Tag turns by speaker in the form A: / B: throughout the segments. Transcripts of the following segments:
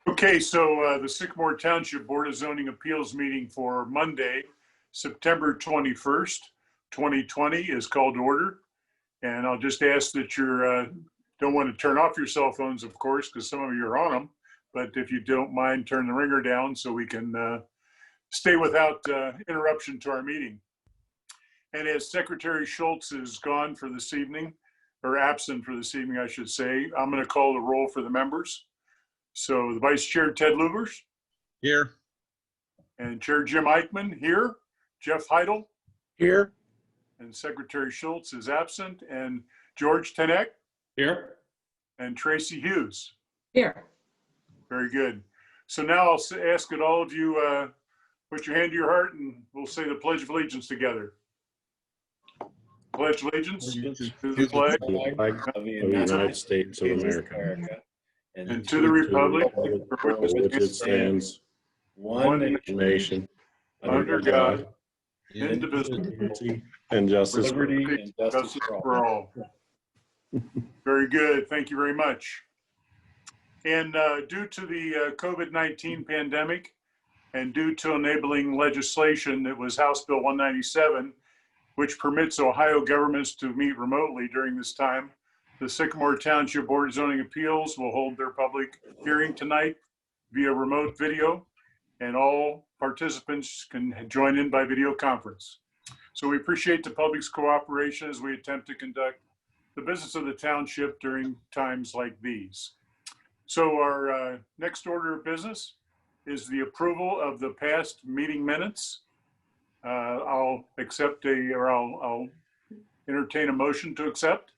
A: Okay, so the Sycamore Township Board of Zoning Appeals meeting for Monday, September 21st, 2020 is called to order. And I'll just ask that you don't want to turn off your cell phones, of course, because some of you are on them. But if you don't mind, turn the ringer down so we can stay without interruption to our meeting. And as Secretary Schultz is gone for this evening, or absent for this evening, I should say, I'm going to call the roll for the members. So the Vice Chair, Ted Lugers.
B: Here.
A: And Chair Jim Eichmann here. Jeff Heidel.
C: Here.
A: And Secretary Schultz is absent. And George Tenek.
B: Here.
A: And Tracy Hughes.
D: Here.
A: Very good. So now I'll ask that all of you put your hand to your heart and we'll say the Pledge of Allegiance together. Pledge allegiance to the flag
C: of the United States of America.
A: and to the republic for which
C: it stands, one nation,
A: under God, indivisible,
C: and justice.
A: liberty and justice for all. Very good. Thank you very much. And due to the COVID-19 pandemic and due to enabling legislation that was House Bill 197, which permits Ohio governments to meet remotely during this time, the Sycamore Township Board of Zoning Appeals will hold their public hearing tonight via remote video, and all participants can join in by video conference. So we appreciate the public's cooperation as we attempt to conduct the business of the township during times like these. So our next order of business is the approval of the past meeting minutes. I'll entertain a motion to accept.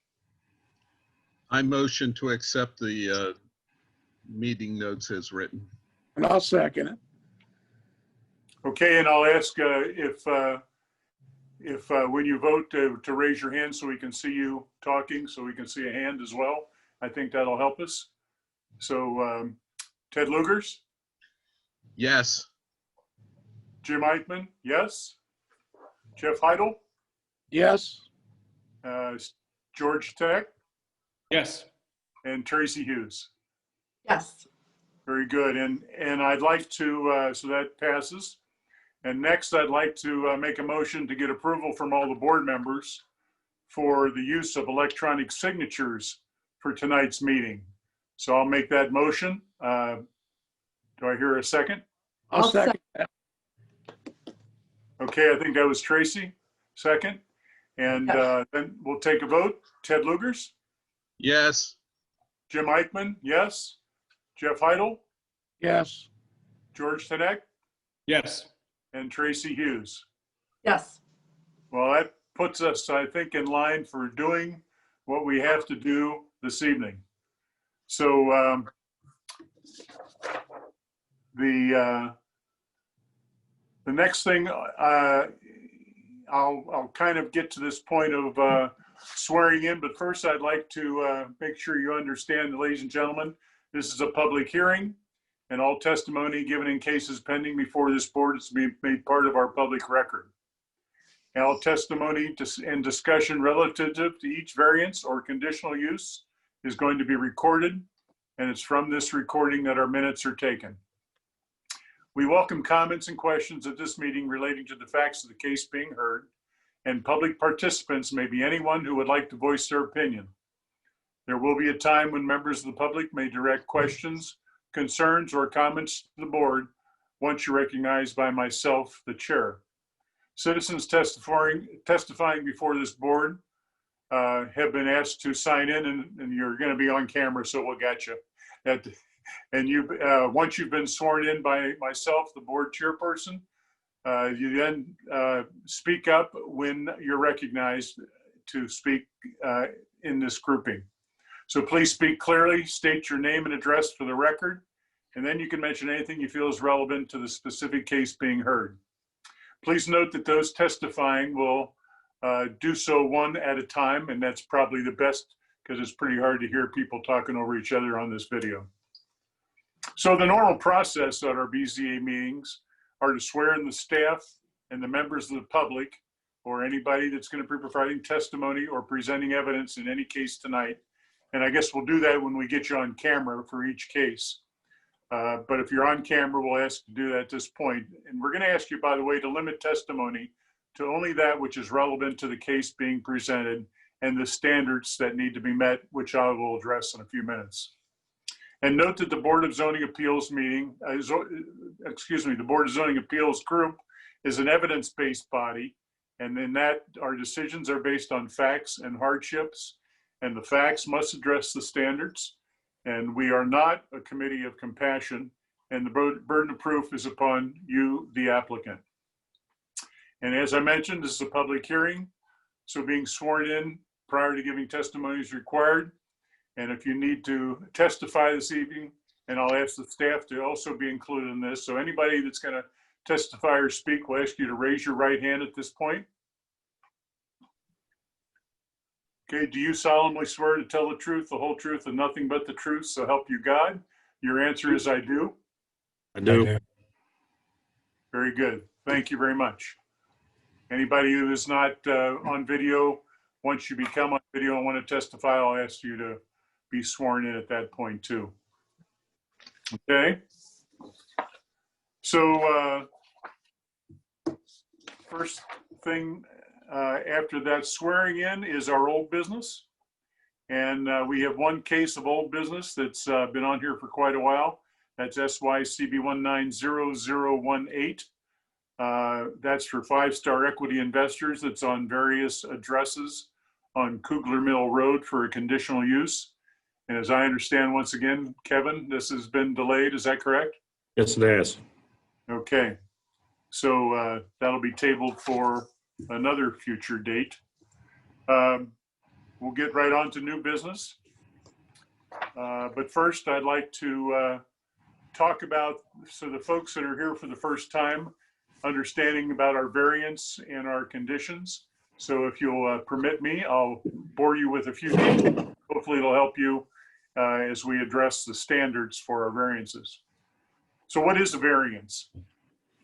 B: I motion to accept the meeting notes as written.
C: And I'll second it.
A: Okay, and I'll ask if when you vote to raise your hand so we can see you talking, so we can see a hand as well. I think that'll help us. So Ted Lugers?
B: Yes.
A: Jim Eichmann, yes. Jeff Heidel?
C: Yes.
A: George Tenek?
B: Yes.
A: And Tracy Hughes?
D: Yes.
A: Very good. And I'd like to, so that passes. And next, I'd like to make a motion to get approval from all the board members for the use of electronic signatures for tonight's meeting. So I'll make that motion. Do I hear a second?
C: I'll second that.
A: Okay, I think that was Tracy, second. And then we'll take a vote. Ted Lugers?
B: Yes.
A: Jim Eichmann, yes. Jeff Heidel?
C: Yes.
A: George Tenek?
B: Yes.
A: And Tracy Hughes?
D: Yes.
A: Well, that puts us, I think, in line for doing what we have to do this evening. So the next thing, I'll kind of get to this point of swearing in, but first I'd like to make sure you understand, ladies and gentlemen, this is a public hearing, and all testimony given in cases pending before this board is to be made part of our public record. And all testimony and discussion relative to each variance or conditional use is going to be recorded, and it's from this recording that our minutes are taken. We welcome comments and questions at this meeting relating to the facts of the case being heard, and public participants may be anyone who would like to voice their opinion. There will be a time when members of the public may direct questions, concerns, or comments to the board once you're recognized by myself, the chair. Citizens testifying before this board have been asked to sign in, and you're going to be on camera, so we'll get you. And once you've been sworn in by myself, the board chairperson, you then speak up when you're recognized to speak in this grouping. So please speak clearly, state your name and address for the record, and then you can mention anything you feel is relevant to the specific case being heard. Please note that those testifying will do so one at a time, and that's probably the best because it's pretty hard to hear people talking over each other on this video. So the normal process at our BZA meetings are to swear in the staff and the members of the public or anybody that's going to be providing testimony or presenting evidence in any case tonight. And I guess we'll do that when we get you on camera for each case. But if you're on camera, we'll ask you to do that at this point. And we're going to ask you, by the way, to limit testimony to only that which is relevant to the case being presented and the standards that need to be met, which I will address in a few minutes. And note that the Board of Zoning Appeals the Board of Zoning Appeals group is an evidence-based body, and in that our decisions are based on facts and hardships, and the facts must address the standards. And we are not a committee of compassion, and the burden of proof is upon you, the applicant. And as I mentioned, this is a public hearing, so being sworn in prior to giving testimony is required. And if you need to testify this evening, and I'll ask the staff to also be included in this. So anybody that's going to testify or speak, we'll ask you to raise your right hand at this point. Okay, do you solemnly swear to tell the truth, the whole truth, and nothing but the truth, so help you God? Your answer is I do.
E: I do.
A: Very good. Thank you very much. Anybody who is not on video, once you become on video and want to testify, I'll ask you to be sworn in at that point too. Okay. So first thing after that swearing in is our old business. And we have one case of old business that's been on here for quite a while. That's SYCB 190018. That's for 5-Star Equity Investors. That's on various addresses on Kugler Mill Road for a conditional use. And as I understand, once again, Kevin, this has been delayed. Is that correct?
E: Yes, it has.
A: Okay. So that'll be tabled for another future date. We'll get right on to new business. But first, I'd like to talk about, so the folks that are here for the first time, understanding about our variants and our conditions. So if you'll permit me, I'll bore you with a few things. Hopefully it'll help you as we address the standards for our variances. So what is a variance?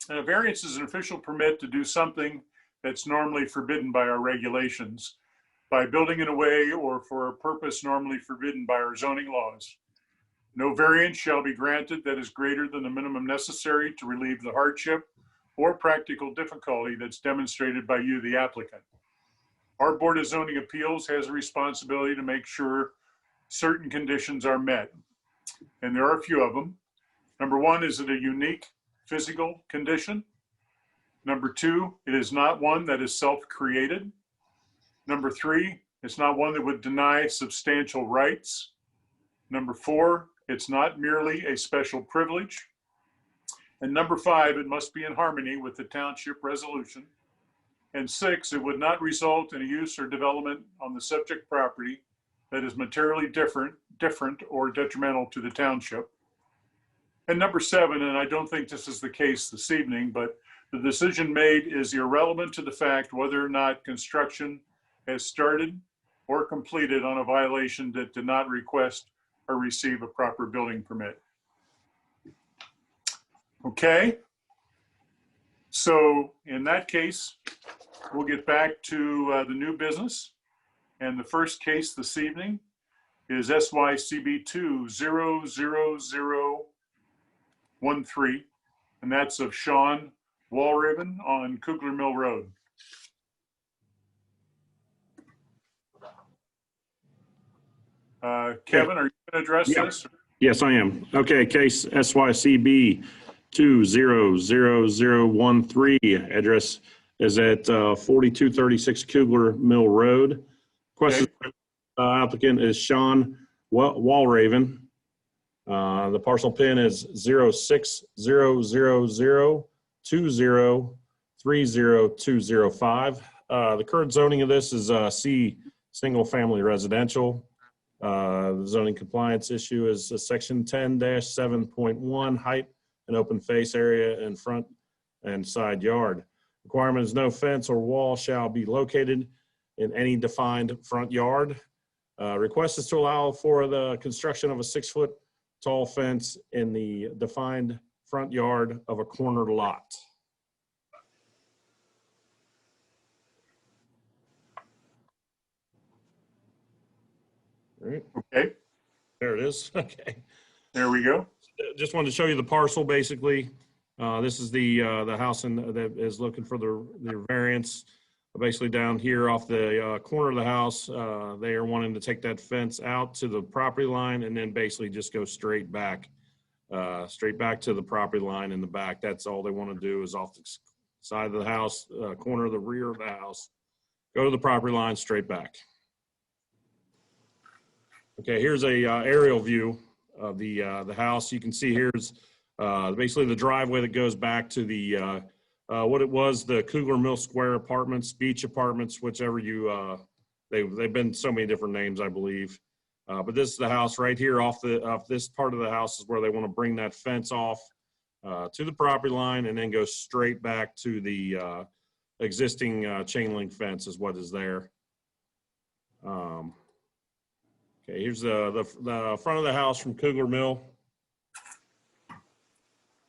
A: A variance is an official permit to do something that's normally forbidden by our regulations, by building in a way or for a purpose normally forbidden by our zoning laws. No variance shall be granted that is greater than the minimum necessary to relieve the hardship or practical difficulty that's demonstrated by you, the applicant. Our Board of Zoning Appeals has a responsibility to make sure certain conditions are met, and there are a few of them. Number one, is it a unique physical condition? Number two, it is not one that is self-created. Number three, it's not one that would deny substantial rights. Number four, it's not merely a special privilege. And number five, it must be in harmony with the township resolution. And six, it would not result in a use or development on the subject property that is materially different or detrimental to the township. And number seven, and I don't think this is the case this evening, but the decision made is irrelevant to the fact whether or not construction has started or completed on a violation that did not request or receive a proper building permit. Okay. So in that case, we'll get back to the new business. And the first case this evening is SYCB 200013, and that's of Sean Walraven on Kugler Mill Road. Kevin, are you going to address this?
E: Yes, I am. Okay, case SYCB 200013. Address is at 4236 Kugler Mill Road. Question applicant is Sean Walraven. The parcel pin is 0600020300205. The current zoning of this is C, single family residential. The zoning compliance issue is section 10-7.1, height and open face area in front and side yard. Requirement is no fence or wall shall be located in any defined front yard. Request is to allow for the construction of a 6-foot tall fence in the defined front yard of a corner lot. All right.
A: Okay,
E: There it is. Okay.
A: there we go.
E: just wanted to show you the parcel, basically. This is the house that is looking for the variance. Basically down here off the corner of the house, they are wanting to take that fence out to the property line and then basically just go straight back to the property line in the back. That's all they want to do is off the side of the house, corner of the rear of the house, go to the property line, straight back. Okay, here's a aerial view of the house. You can see here's basically the driveway that goes back to the what it was, the Cougar Mill Square Apartments, Beach Apartments, whichever you they've been so many different names, I believe. But this is the house right here off this part of the house is where they want to bring that fence off to the property line and then go straight back to the existing chain link fence is what is there. Okay, here's the front of the house from Cougar Mill.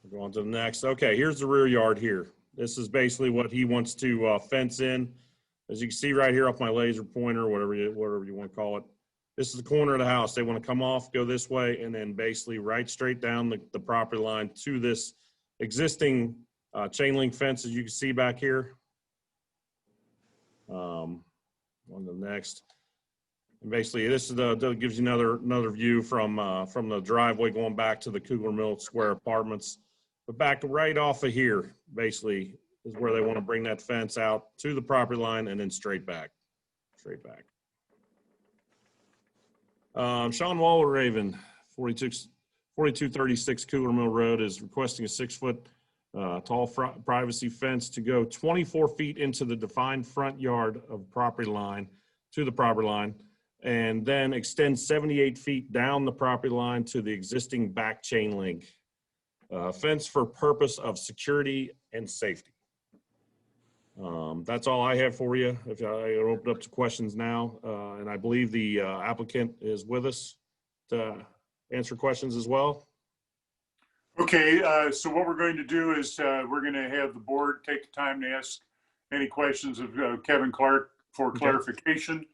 E: We'll go on to the next. Okay, here's the rear yard here. This is basically what he wants to fence in. As you can see right here off my laser pointer, whatever you want to call it. This is the corner of the house. They want to come off, go this way, and then basically right straight down the property line to this existing chain link fence, as you can see back here. On the next. And basically, this is that gives you another view from the driveway going back to the Cougar Mill Square Apartments. But back right off of here, basically, is where they want to bring that fence out to the property line and then straight back. Sean Walraven, 4236 Cougar Mill Road, is requesting a 6-foot tall privacy fence to go 24 feet into the defined front yard of property line to the property line, and then extend 78 feet down the property line to the existing back chain link fence for purpose of security and safety. That's all I have for you. If I open up to questions now, and I believe the applicant is with us to answer questions as well.
A: Okay, so what we're going to do is we're going to have the board take the time to ask any questions of Kevin Clark for clarification.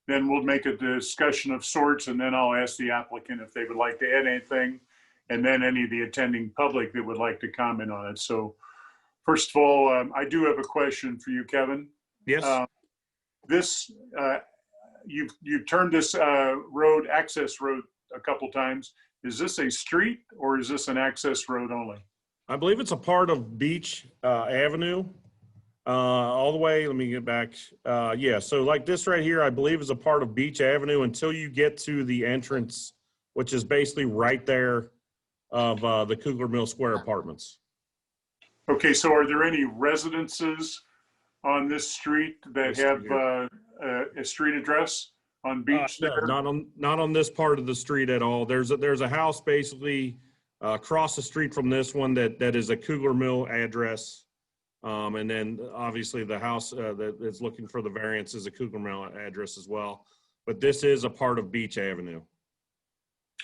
A: Then we'll make a discussion of sorts, and then I'll ask the applicant if they would like to add anything, and then any of the attending public that would like to comment on it. So first of all, I do have a question for you, Kevin.
E: Yes.
A: You've turned this road, access road, a couple times. Is this a street or is this an access road only?
E: I believe it's a part of Beach Avenue. All the way, let me get back. Yeah, so like this right here, I believe is a part of Beach Avenue until you get to the entrance, which is basically right there of the Cougar Mill Square Apartments.
A: Okay, so are there any residences on this street that have a street address on Beach there?
E: No, not on this part of the street at all. There's a house basically across the street from this one that is a Cougar Mill address. And then obviously the house that is looking for the variance is a Cougar Mill address as well. But this is a part of Beach Avenue.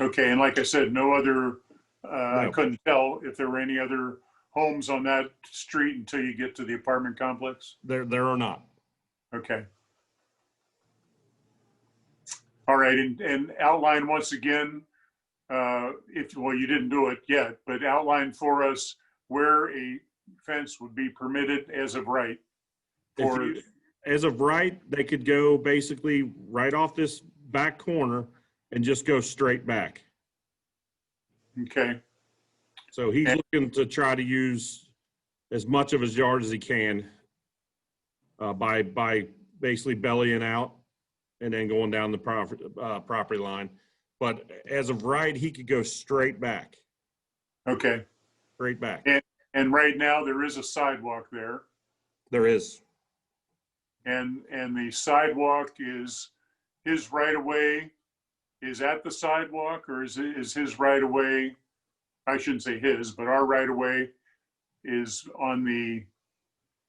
E: Okay,
A: and like I said, no other,
E: No.
A: I couldn't tell if there were any other homes on that street until you get to the apartment complex?
E: There are not.
A: Okay. All right, and outline once again, well, you didn't do it yet, but outline for us where a fence would be permitted as of right.
E: As of right, they could go basically right off this back corner and just go straight back.
A: Okay.
E: So he's looking to try to use as much of his yard as he can by basically bellying out and then going down the property line. But as of right, he could go straight back.
A: Okay.
E: Straight back.
A: And right now there is a sidewalk there.
E: There is.
A: And the sidewalk is his right of way is at the sidewalk, or is his right of way, I shouldn't say his, but our right of way is on the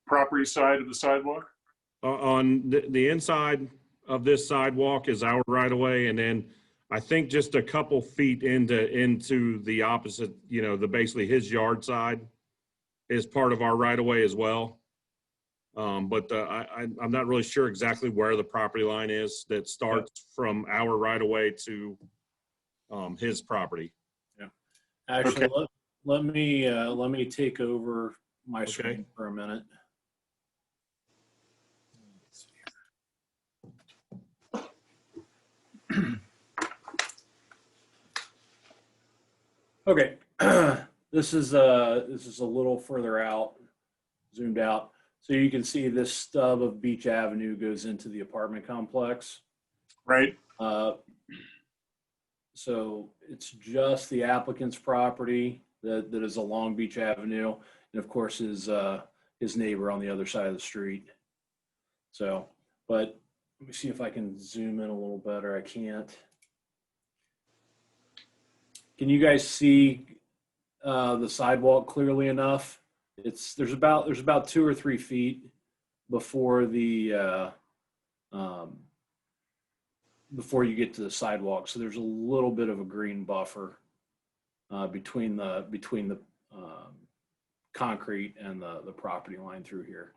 A: property side of the sidewalk?
E: On the inside of this sidewalk is our right of way, and then I think just a couple feet into the opposite, basically his yard side is part of our right of way as well. But I'm not really sure exactly where the property line is that starts from our right of way to his property.
F: Yeah. Actually,
A: Okay.
F: let me take over my
E: Okay.
F: screen for a minute. Okay, this is a little further out, zoomed out, so you can see this stub of Beach Avenue goes into the apartment complex.
A: Right?
F: So it's just the applicant's property that is along Beach Avenue, and of course his neighbor on the other side of the street. So, but let me see if I can zoom in a little better. I can't. Can you guys see the sidewalk clearly enough? There's about 2 or 3 feet before the before you get to the sidewalk. So there's a little bit of a green buffer between the concrete and the property line through here.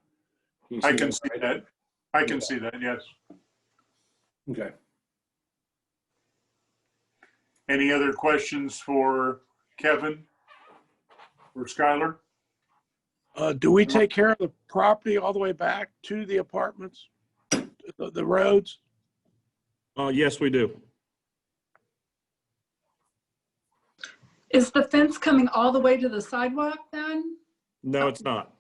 A: I can see that. I can see that, yes.
F: Okay.
A: Any other questions for Kevin or Skylar?
C: Do we take care of the property all the way back to the apartments, the roads?
E: Yes, we do.
D: Is the fence coming all the way to the sidewalk then?
E: No, it's not.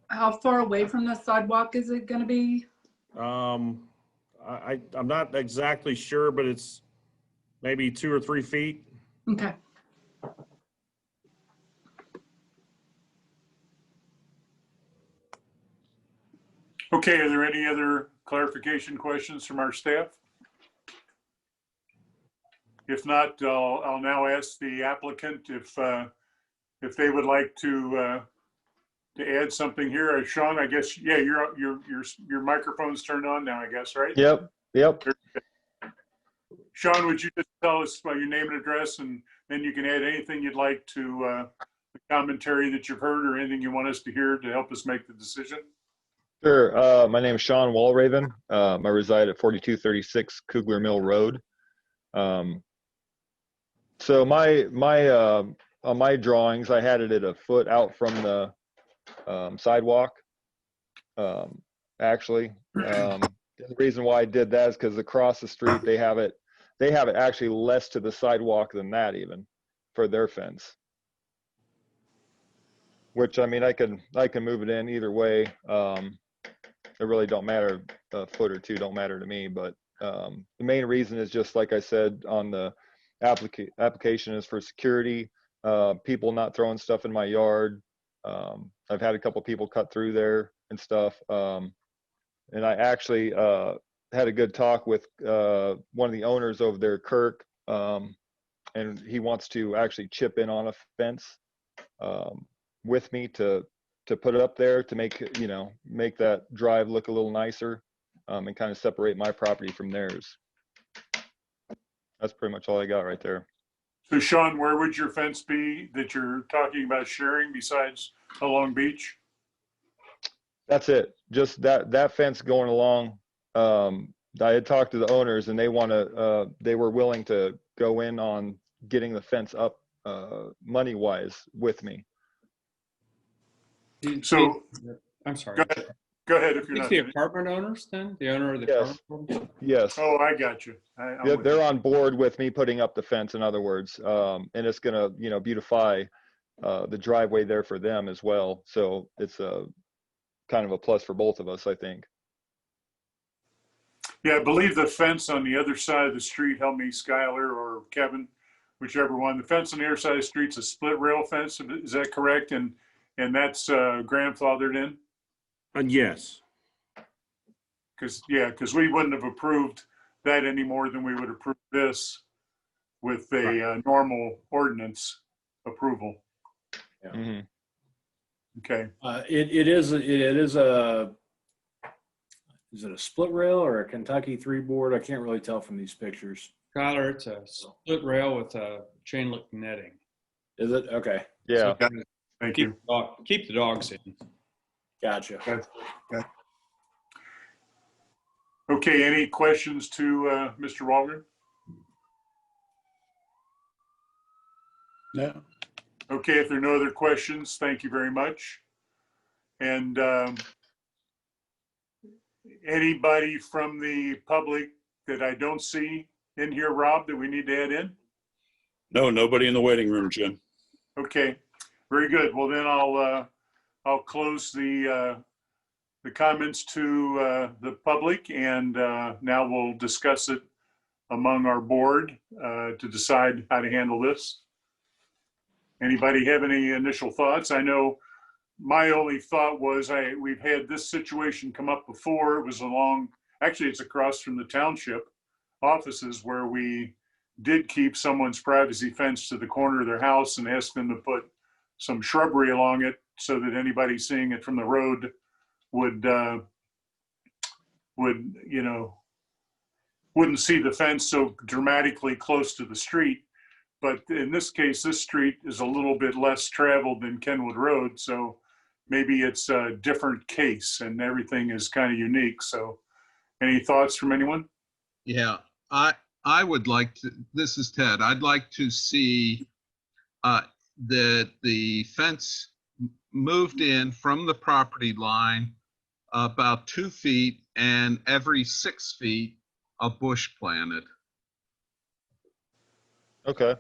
D: How far away from the sidewalk is it going to be?
E: I'm not exactly sure, but it's maybe 2 or 3 feet.
D: Okay.
A: Okay, are there any other clarification questions from our staff? If not, I'll now ask the applicant if they would like to add something here. Sean, I guess, yeah, your microphone's turned on now, I guess, right?
G: Yep.
A: Sean, would you just tell us your name and address, and then you can add anything you'd like to the commentary that you've heard or anything you want us to hear to help us make the decision?
G: Sure. My name is Sean Walraven. I reside at 4236 Kugler Mill Road. So on my drawings, I had it at a foot out from the sidewalk. Actually, the reason why I did that is because across the street they have it actually less to the sidewalk than that even for their fence. Which, I mean, I can move it in either way. It really don't matter. A foot or two don't matter to me. But the main reason is just like I said on the application is for security. People not throwing stuff in my yard. I've had a couple people cut through there and stuff. And I actually had a good talk with one of the owners over there, Kirk, and he wants to actually chip in on a fence with me to put it up there to make that drive look a little nicer and kind of separate my property from theirs. That's pretty much all I got right there.
A: So Sean, where would your fence be that you're talking about sharing besides along Beach?
G: That's it. Just that fence going along. I had talked to the owners and they were willing to go in on getting the fence up money wise with me.
A: So
H: I'm sorry.
A: go ahead if you're
H: It's
A: not
H: the
A: finished.
H: apartment owners then? The owner of the
G: Yes.
H: apartment?
G: Yes.
A: Oh, I got you.
G: They're on board with me putting up the fence, in other words, and it's gonna, beautify the driveway there for them as well. So it's a kind of a plus for both of us, I think.
A: Yeah, I believe the fence on the other side of the street, help me, Skylar or Kevin, whichever one. The fence on the other side of the street's a split rail fence. Is that correct? And that's grandfathered in?
E: Yes.
A: Because we wouldn't have approved that any more than we would approve this with a normal ordinance approval.
G: Mm-hmm.
A: Okay.
F: Is it a split rail or a Kentucky 3-board? I can't really tell from these pictures.
H: Skylar, it's a split rail with a chain link netting.
F: Is it? Okay.
G: Yeah.
A: Thank you.
H: Keep the dogs in.
F: Gotcha.
A: Okay, any questions to Mr. Waldron?
C: Yeah.
A: Okay, if there are no other questions, thank you very much. And anybody from the public that I don't see in here, Rob, that we need to add in?
I: No, nobody in the waiting room, Jim.
A: Okay, very good. Well, then I'll close the comments to the public, and now we'll discuss it among our board to decide how to handle this. Anybody have any initial thoughts? I know my only thought was we've had this situation come up before. It was actually it's across from the township offices where we did keep someone's privacy fence to the corner of their house and asked them to put some shrubbery along it so that anybody seeing it from the road would wouldn't see the fence so dramatically close to the street. But in this case, this street is a little bit less traveled than Kenwood Road, so maybe it's a different case and everything is kind of unique. So any thoughts from anyone?
B: Yeah, I would like to, this is Ted, I'd like to see that the fence moved in from the property line about 2 feet, and every 6 feet a bush planted.
G: Okay.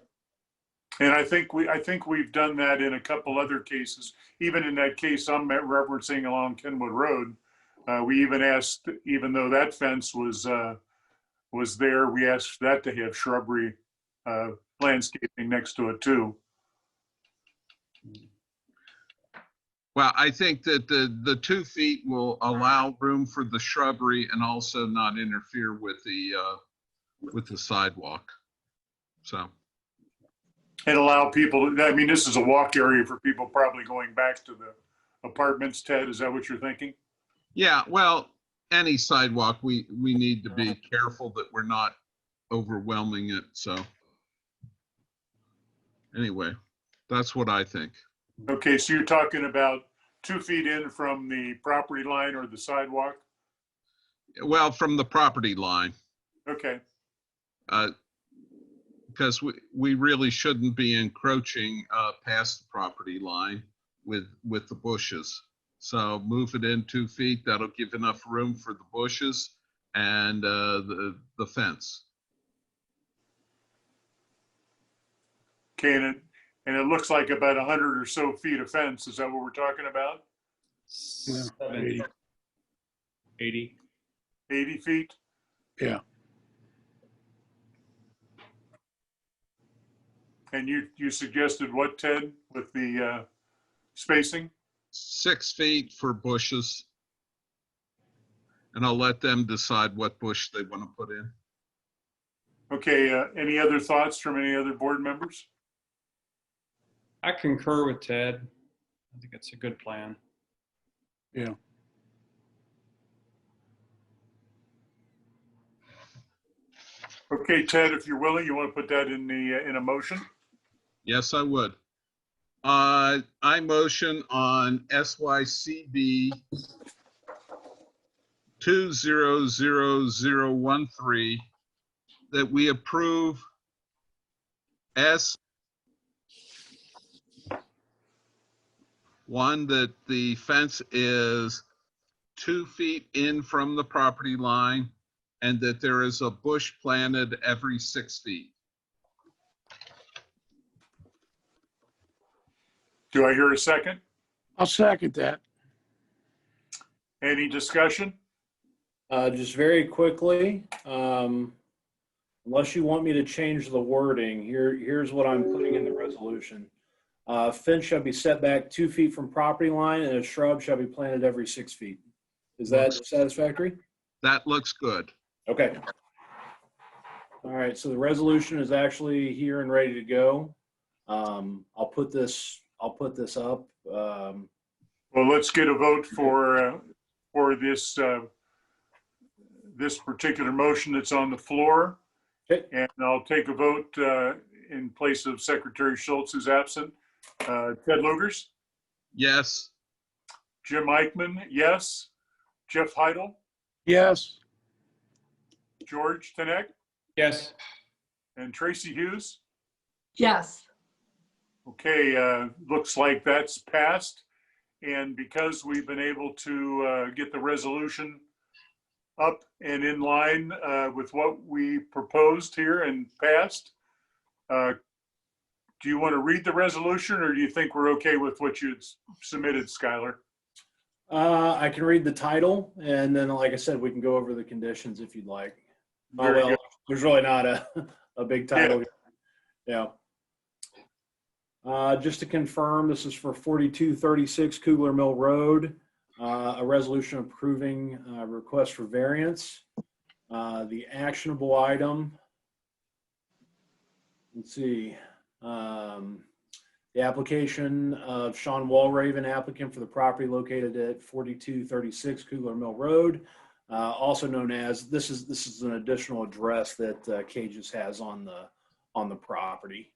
A: And I think we've done that in a couple other cases. Even in that case I'm referencing along Kenwood Road, we even asked, even though that fence was there, we asked that to have shrubbery landscaping next to it too.
B: Well, I think that the 2 feet will allow room for the shrubbery and also not interfere with the sidewalk. So.
A: And allow people, I mean, this is a walk area for people probably going back to the apartments. Ted, is that what you're thinking?
B: Yeah, well, any sidewalk, we need to be careful that we're not overwhelming it. So anyway, that's what I think.
A: Okay, so you're talking about 2 feet in from the property line or the sidewalk?
B: Well, from the property line.
A: Okay,
B: Because we really shouldn't be encroaching past the property line with the bushes. So move it in 2 feet. That'll give enough room for the bushes and the fence.
A: okay, and it looks like about 100 or so feet of fence. Is that what we're talking about?
H: 70, 80.
A: 80 feet?
C: Yeah.
A: And you suggested what, Ted, with the spacing?
B: 6 feet for bushes. And I'll let them decide what bush they want to put in.
A: Okay, any other thoughts from any other board members?
H: I concur with Ted. I think it's a good plan.
C: Yeah.
A: Okay, Ted, if you're willing, you want to put that in a motion?
B: Yes, I would. I motion on SYCB 200013 that we approve S1, that the fence is 2 feet in from the property line and that there is a bush planted every 6 feet.
A: Do I hear a second?
C: I'll second that.
A: Any discussion?
F: Just very quickly, unless you want me to change the wording, here's what I'm putting in the resolution. Fence shall be set back 2 feet from property line and a shrub shall be planted every 6 feet. Is that satisfactory?
B: That looks good.
F: Okay. All right, so the resolution is actually here and ready to go. I'll put this up.
A: Well, let's get a vote for this particular motion that's on the floor.
F: Okay.
A: And I'll take a vote in place of Secretary Schultz, who's absent. Ted Lugers,
B: Yes.
A: Jim Eichman, yes. Jeff Heidel,
C: Yes.
A: George Tenek,
H: Yes.
A: and Tracy Hughes.
D: Yes.
A: Okay, looks like that's passed. And because we've been able to get the resolution up and in line with what we proposed here and passed, do you want to read the resolution, or do you think we're okay with what you submitted, Skylar?
F: I can read the title, and then, like I said, we can go over the conditions if you'd like. Oh,
A: Very
F: well,
A: good.
F: there's really not a big title. Yeah. Just to confirm, this is for 4236 Kugler Mill Road, a resolution approving a request for variance. The actionable item, let's see, the application of Sean Walraven, applicant for the property located at 4236 Kugler Mill Road, also known as, this is an additional address that Cages has on the property.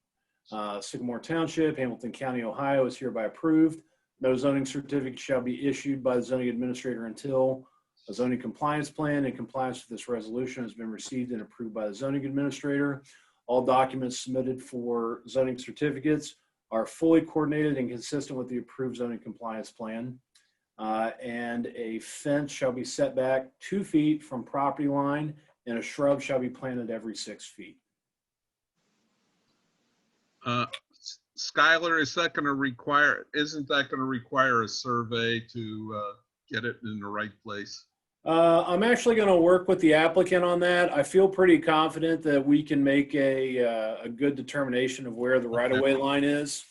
F: Sycamore Township, Hamilton County, Ohio is hereby approved. No zoning certificate shall be issued by the zoning administrator until a zoning compliance plan in compliance with this resolution has been received and approved by the zoning administrator. All documents submitted for zoning certificates are fully coordinated and consistent with the approved zoning compliance plan. And a fence shall be set back 2 feet from property line, and a shrub shall be planted every 6 feet.
B: Skylar, isn't that going to require a survey to get it in the right place?
F: I'm actually going to work with the applicant on that. I feel pretty confident that we can make a good determination of where the right-of-way line is.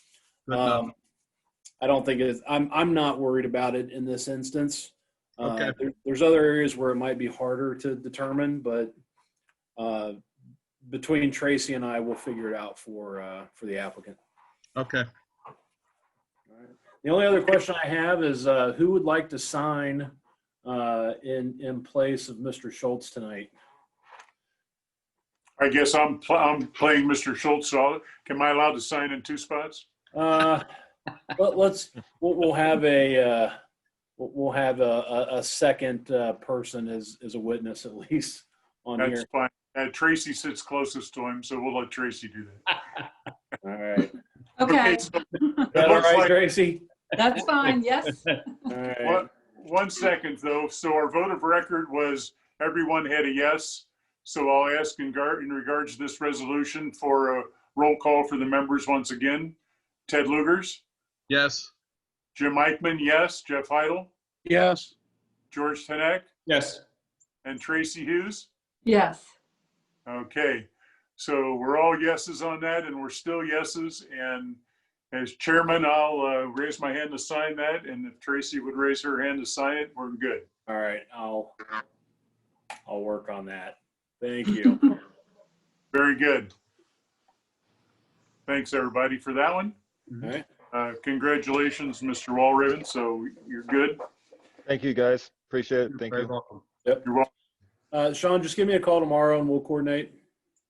F: I don't think it is. I'm not worried about it in this instance.
B: Okay.
F: There's other areas where it might be harder to determine, but between Tracy and I, we'll figure it out for the applicant.
B: Okay.
F: All right. The only other question I have is who would like to sign in place of Mr. Schultz tonight?
A: I guess I'm playing Mr. Schultz, so am I allowed to sign in 2 spots?
F: But we'll have a second person as a witness at least on
A: That's
F: here.
A: fine. Tracy sits closest to him, so we'll let Tracy do that.
F: All right.
D: Okay,
A: So
F: Is that all right, Tracy?
D: that's fine, yes.
F: All right.
A: 1 second though. So our vote of record was everyone had a yes. So I'll ask in regards to this resolution for a roll call for the members once again. Ted Lugers,
B: Yes.
A: Jim Eichman, yes. Jeff Heidel,
C: Yes.
A: George Tenek,
H: Yes.
A: and Tracy Hughes.
D: Yes.
A: Okay, so we're all yeses on that, and we're still yeses. And as chairman, I'll raise my hand to sign that, and if Tracy would raise her hand to sign it, we're good.
F: All right. I'll work on that. Thank you.
A: Very good. Thanks, everybody, for that one.
F: All right.
A: Congratulations, Mr. Walraven. So you're good.
G: Thank you, guys. Appreciate it. Thank
H: Very
G: you.
H: welcome.
A: You're welcome.
F: Sean, just give me a call tomorrow and we'll coordinate.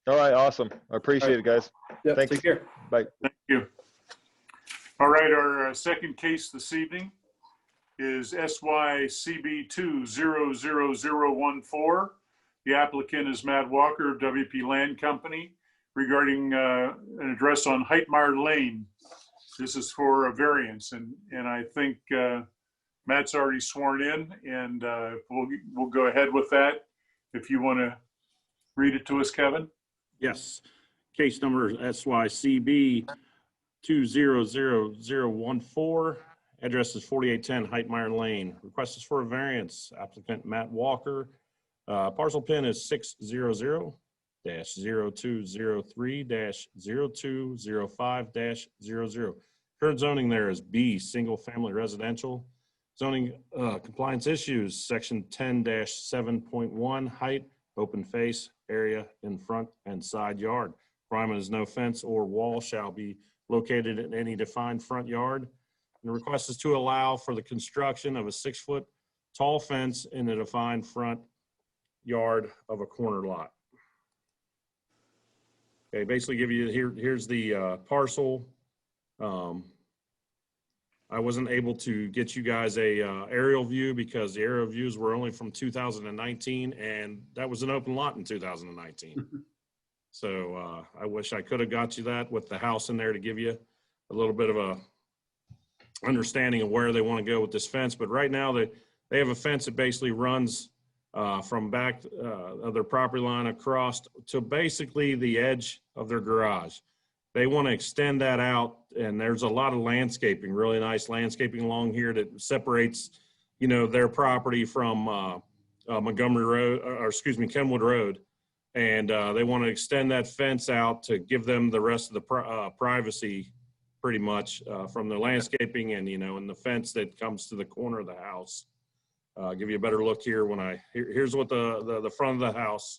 G: All right, awesome. I appreciate it, guys.
F: Yep.
G: Thank
F: Take
G: you.
F: care.
G: Bye.
A: Thank you. All right, our second case this evening is SYCB 200014. The applicant is Matt Walker of WP Land Company regarding an address on Heitmeyer Lane. This is for a variance, and I think Matt's already sworn in, and we'll go ahead with that. If you want to read it to us, Kevin.
E: Yes. Case number SYCB 200014. Address is 4810 Heitmeyer Lane. Request is for a variance. Applicant Matt Walker. Parcel pin is 600-0203-0205-00. Current zoning there is B, single family residential. Zoning compliance issues, section 10-7.1, height, open face, area in front and side yard. Requirement is no fence or wall shall be located in any defined front yard. And the request is to allow for the construction of a 6-foot tall fence in a defined front yard of a corner lot. Okay, basically give you, here's the parcel. I wasn't able to get you guys a aerial view because the aerial views were only from 2019, and that was an open lot in 2019. So I wish I could have got you that with the house in there to give you. a little bit of a understanding of where they want to go with this fence. But right now they have a fence that basically runs from back of their property line across to basically the edge of their garage. They want to extend that out, and there's a lot of landscaping, really nice landscaping along here that separates, you know, their property from Montgomery Road, or excuse me, Kenwood Road. And they want to extend that fence out to give them the rest of the privacy, pretty much, from the landscaping and, you know, and the fence that comes to the corner of the house. Give you a better look here when here's what the front of the house.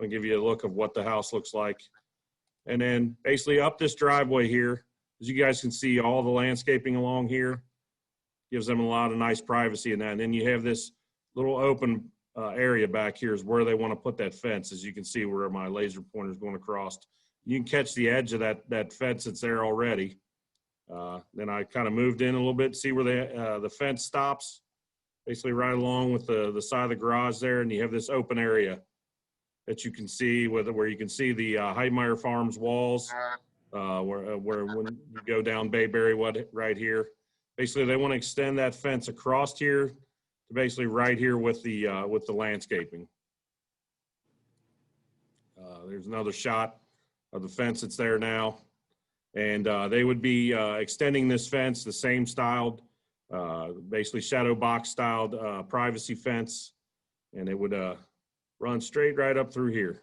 E: I'll give you a look of what the house looks like. And then basically up this driveway here, as you guys can see, all the landscaping along here gives them a lot of nice privacy in that. And then you have this little open area back here is where they want to put that fence. As you can see where my laser pointer is going across. You can catch the edge of that fence that's there already. Then I kind of moved in a little bit, see where the fence stops, basically right along with the side of the garage there. And you have this open area that you can see where you can see the Heidmeyer Farms walls, where when you go down Bayberry right here. Basically, they want to extend that fence across here to basically right here with the landscaping. There's another shot of the fence that's there now. And they would be extending this fence, the same styled, basically shadow box styled privacy fence. And it would run straight right up through here.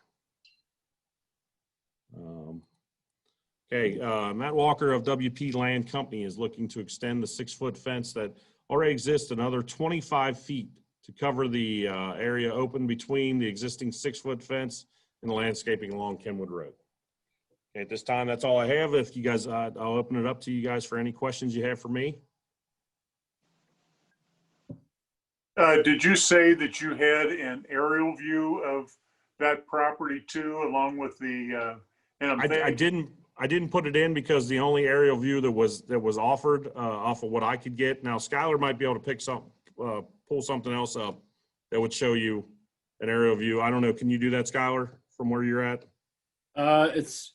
E: Matt Walker of WP Land Company is looking to extend the 6-foot fence that already exists another 25 feet to cover the area open between the existing 6-foot fence and the landscaping along Kenwood Road. Okay, at this time, that's all I have. If you guys, I'll open it up to you guys for any questions you have for me.
A: Did you say that you had an aerial view of that property too, along with the?
E: I didn't put it in because the only aerial view that was offered off of what I could get. Now Skylar might be able to pull something else up that would show you an aerial view. I don't know. Can you do that, Skylar, from where you're at?
F: It's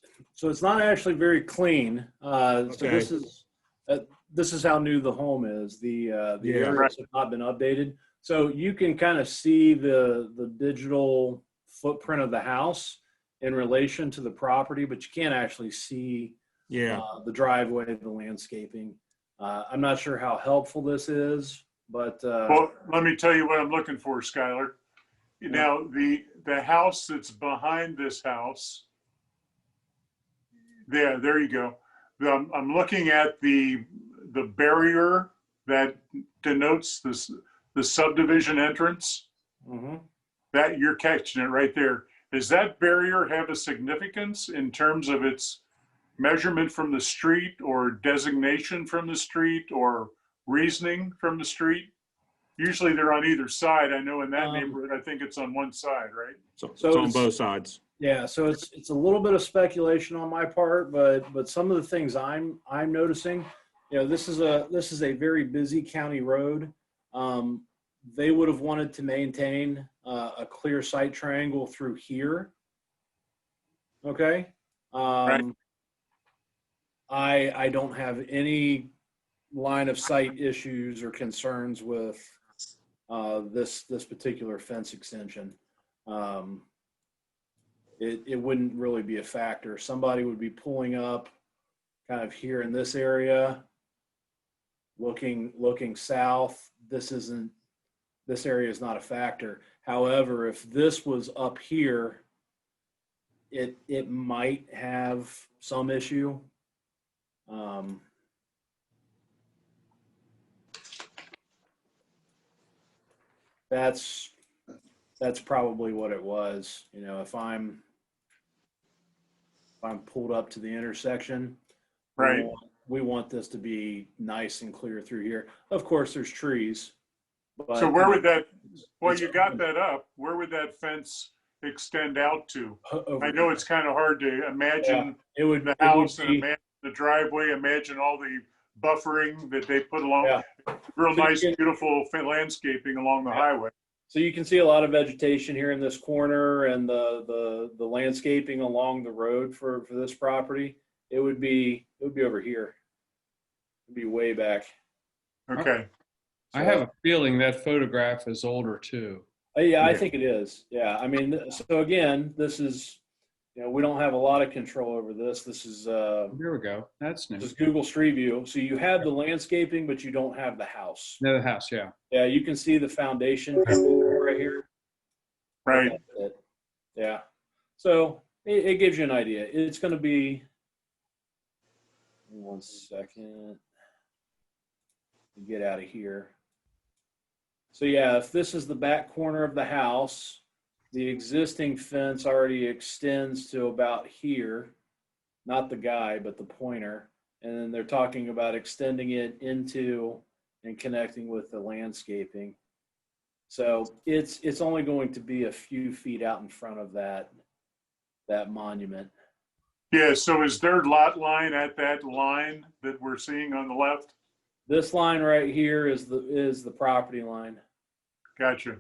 F: not actually very clean.
E: Okay.
F: So this is how new the home is. The areas have not been updated. So you can kind of see the digital footprint of the house in relation to the property, but you can't actually see the driveway, the landscaping. I'm not sure how helpful this is, but
A: well, let me tell you what I'm looking for, Skylar. Now the house that's behind this house. There you go. I'm looking at the barrier that denotes the subdivision entrance.
F: Mm-hmm.
A: That you're catching it right there. Does that barrier have a significance in terms of its measurement from the street or designation from the street or reasoning from the street? Usually they're on either side. I know in that neighborhood, I think it's on one side, right?
E: So it's on both sides.
F: Yeah, so it's a little bit of speculation on my part, but some of the things I'm noticing, this is a very busy county road. They would have wanted to maintain a clear sight triangle through here. Okay.
A: Right.
F: I don't have any line of sight issues or concerns with this particular fence extension. It wouldn't really be a factor. Somebody would be pulling up kind of here in this area, looking south. This area is not a factor. However, if this was up here, it might have some issue. That's probably what it was. If I'm pulled up to the intersection,
A: Right.
F: We want this to be nice and clear through here. Of course, there's trees. But
A: So where would that, well, you got that up, where would that fence extend out to? I know it's kind of hard to imagine the house and imagine the driveway, imagine all the buffering that they put along.
F: Yeah.
A: Real nice, beautiful landscaping along the highway.
F: So you can see a lot of vegetation here in this corner and the landscaping along the road for this property. It would be over here. It'd be way back.
A: Okay.
H: I have a feeling that photograph is older too.
F: Yeah, I think it is. Yeah, I mean, so again, this is, we don't have a lot of control over this. This is
H: Here we go. That's new.
F: this is Google Street View. So you have the landscaping, but you don't have the house.
H: No, the house, yeah.
F: Yeah, you can see the foundation right here.
A: Right.
F: That's it. Yeah. So it gives you an idea. It's going to be, 1 second, get out of here. So yeah, if this is the back corner of the house, the existing fence already extends to about here, not the guy, but the pointer. And then they're talking about extending it into and connecting with the landscaping. So it's only going to be a few feet out in front of that monument.
A: Yeah, so is their lot line at that line that we're seeing on the left?
F: This line right here is the property line.
A: Gotcha.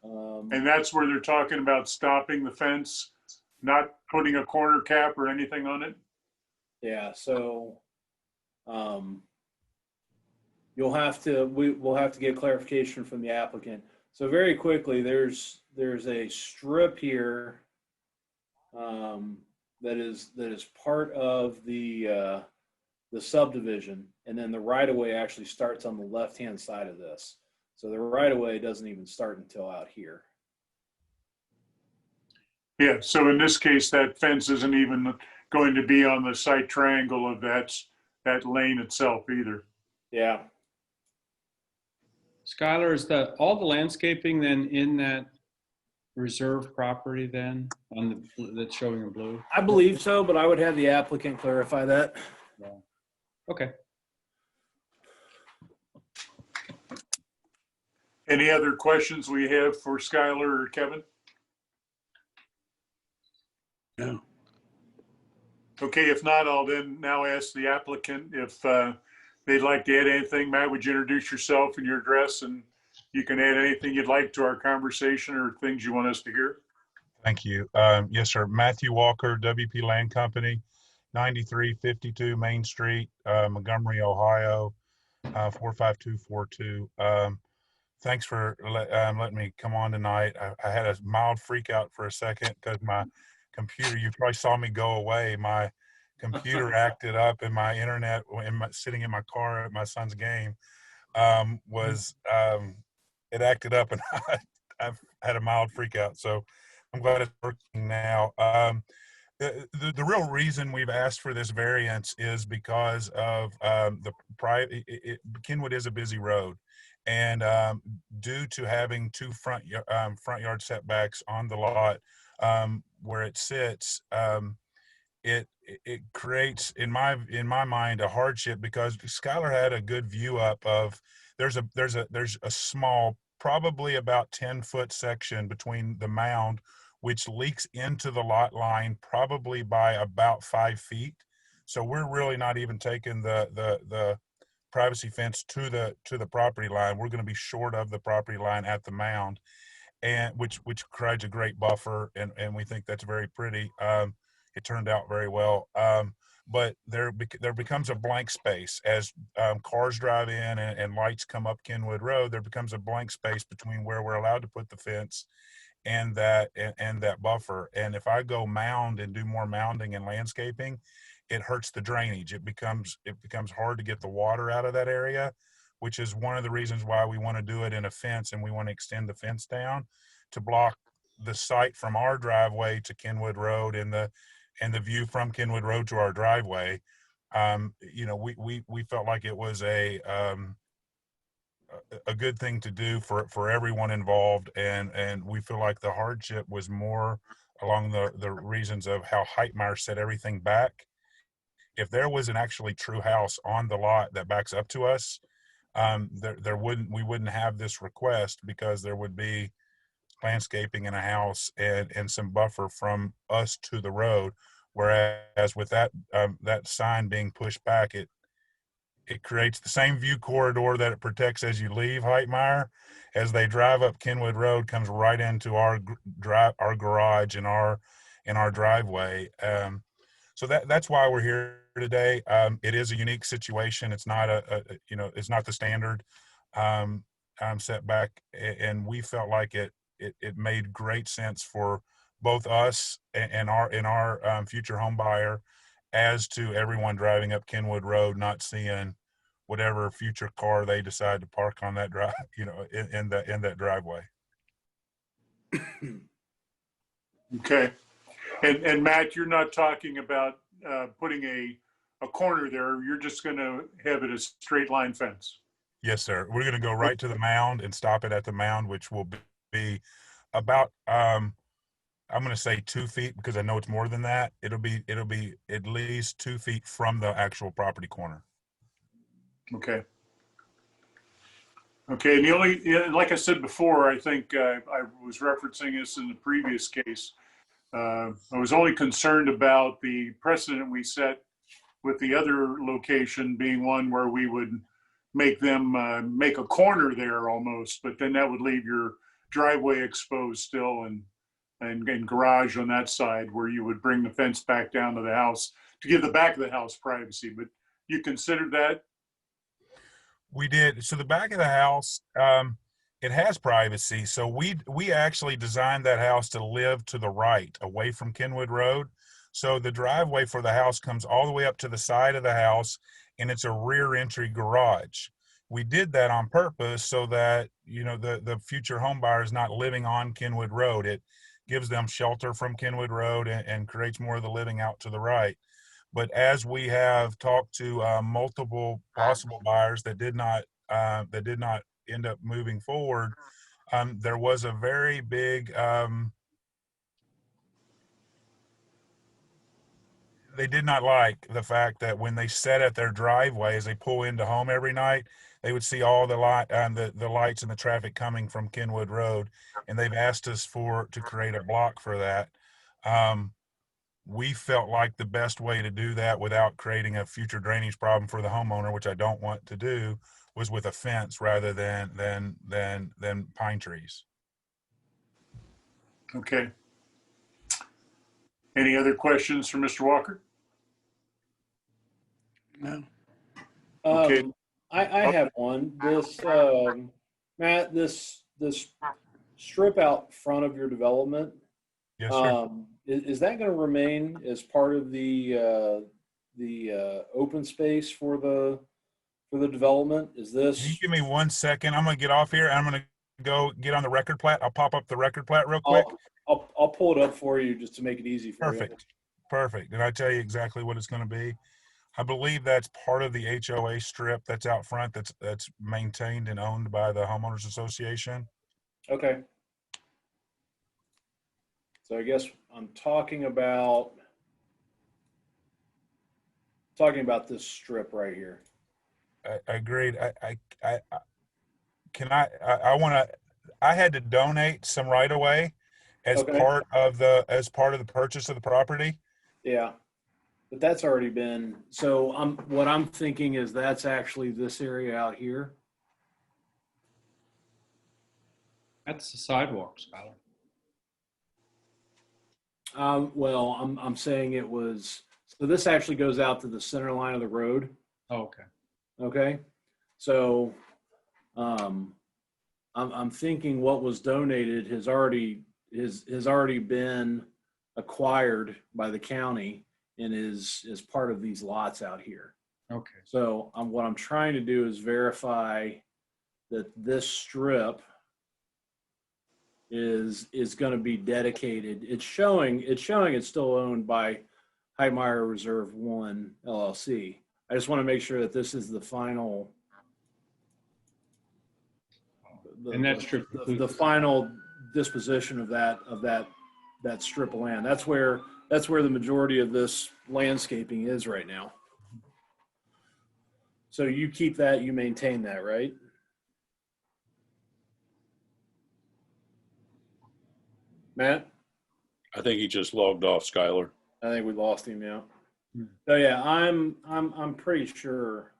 A: And that's where they're talking about stopping the fence, not putting a corner cap or anything on it?
F: Yeah, so we'll have to get clarification from the applicant. So very quickly, there's a strip here that is part of the subdivision, and then the right of way actually starts on the left hand side of this. So the right of way doesn't even start until out here.
A: Yeah, so in this case, that fence isn't even going to be on the site triangle of that lane itself either.
F: Yeah.
H: Skylar, is all the landscaping then in that reserve property then that's showing in blue?
F: I believe so, but I would have the applicant clarify that.
H: Yeah. Okay.
A: Any other questions we have for Skylar or Kevin?
C: No.
A: Okay, if not, I'll then now ask the applicant if they'd like to add anything. Matt, would you introduce yourself and your address, and you can add anything you'd like to our conversation or things you want us to hear?
J: Thank you. Yes, sir. Matthew Walker, WP Land Company, 9352 Main Street, Montgomery, Ohio, 45242. Thanks for letting me come on tonight. I had a mild freak out for a second because my computer, you probably saw me go away. My computer acted up and my internet, sitting in my car at my son's game, it acted up and I've had a mild freak out. So I'm glad it's working now. The real reason we've asked for this variance is because of Kenwood is a busy road, and due to having two front yard setbacks on the lot where it sits, it creates in my mind a hardship, because Skylar had a good view up of there's a small, probably about 10-foot section between the mound, which leaks into the lot line probably by about 5 feet. So we're really not even taking the privacy fence to the property line. We're going to be short of the property line at the mound, and which creates a great buffer, and we think that's very pretty. It turned out very well. But there becomes a blank space as cars drive in and lights come up Kenwood Road. There becomes a blank space between where we're allowed to put the fence and that buffer. And if I go mound and do more mounding and landscaping, it hurts the drainage. It becomes hard to get the water out of that area, which is one of the reasons why we want to do it in a fence, and we want to extend the fence down to block the site from our driveway to Kenwood Road and the view from Kenwood Road to our driveway. We felt like it was a good thing to do for everyone involved, and we feel like the hardship was more along the reasons of how Heitmeyer set everything back. If there was an actually true house on the lot that backs up to us, we wouldn't have this request, because there would be landscaping in a house and some buffer from us to the road. Whereas with that sign being pushed back, it creates the same view corridor that it protects as you leave Heitmeyer. As they drive up Kenwood Road, comes right into our garage and our driveway. So that's why we're here today. It is a unique situation. It's not it's not the standard setback, and we felt like it made great sense for both us and our future home buyer, as to everyone driving up Kenwood Road, not seeing whatever future car they decide to park on that drive, in that driveway.
A: Okay. And Matt, you're not talking about putting a corner there. You're just going to have it a straight line fence.
J: Yes, sir. We're going to go right to the mound and stop it at the mound, which will be about, I'm going to say 2 feet, because I know it's more than that. It'll be at least 2 feet from the actual property corner.
A: Okay. Okay. And the only, like I said before, I think I was referencing this in the previous case. I was only concerned about the precedent we set with the other location being one where we would make them make a corner there almost, but then that would leave your driveway exposed still and garage on that side, where you would bring the fence back down to the house to give the back of the house privacy. But you considered that?
J: We did. So the back of the house, it has privacy. So we actually designed that house to live to the right, away from Kenwood Road. So the driveway for the house comes all the way up to the side of the house, and it's a rear entry garage. We did that on purpose so that, the future home buyer is not living on Kenwood Road. It gives them shelter from Kenwood Road and creates more of the living out to the right. But as we have talked to multiple possible buyers that did not end up moving forward, there was a very big, they did not like the fact that when they sat at their driveway as they pull into home every night, they would see all the lights and the traffic coming from Kenwood Road, and they've asked us to create a block for that. We felt like the best way to do that without creating a future drainage problem for the homeowner, which I don't want to do, was with a fence rather than pine trees.
A: Okay. Any other questions for Mr. Walker?
C: No.
A: Okay.
F: I have one. This, Matt, this strip out front of your development,
J: Yes, sir.
F: is that going to remain as part of the open space for the development? Is
J: Can you
F: this?
J: give me 1 second? I'm going to get off here and I'm going to go get on the record plat. I'll pop up the record plat real quick.
F: I'll pull it up for you just to make it easy for you.
J: Perfect. And I tell you exactly what it's going to be. I believe that's part of the HOA strip that's out front, that's maintained and owned by the homeowners association.
F: Okay. So I guess I'm talking about this strip right here.
J: I agreed. I had to donate some right of way as
F: Okay.
J: part of the purchase of the property.
F: Yeah, but that's already been, so what I'm thinking is that's actually this area out here.
H: That's the sidewalk, Skylar.
F: Well, I'm saying it was, so this actually goes out to the center line of the road.
H: Oh, okay.
F: Okay. So, I'm thinking what was donated has already been acquired by the county and is part of these lots out here.
H: Okay.
F: So what I'm trying to do is verify that this strip is going to be dedicated. It's showing it's still owned by Heitmeyer Reserve 1 LLC. I just want to make sure that this is the final.
H: And that strip
F: the final disposition of that strip of land. That's where the majority of this landscaping is right now. So you keep that, you maintain that, right? Matt?
I: I think he just logged off, Skylar.
F: I think we lost him now. So yeah, I'm pretty sure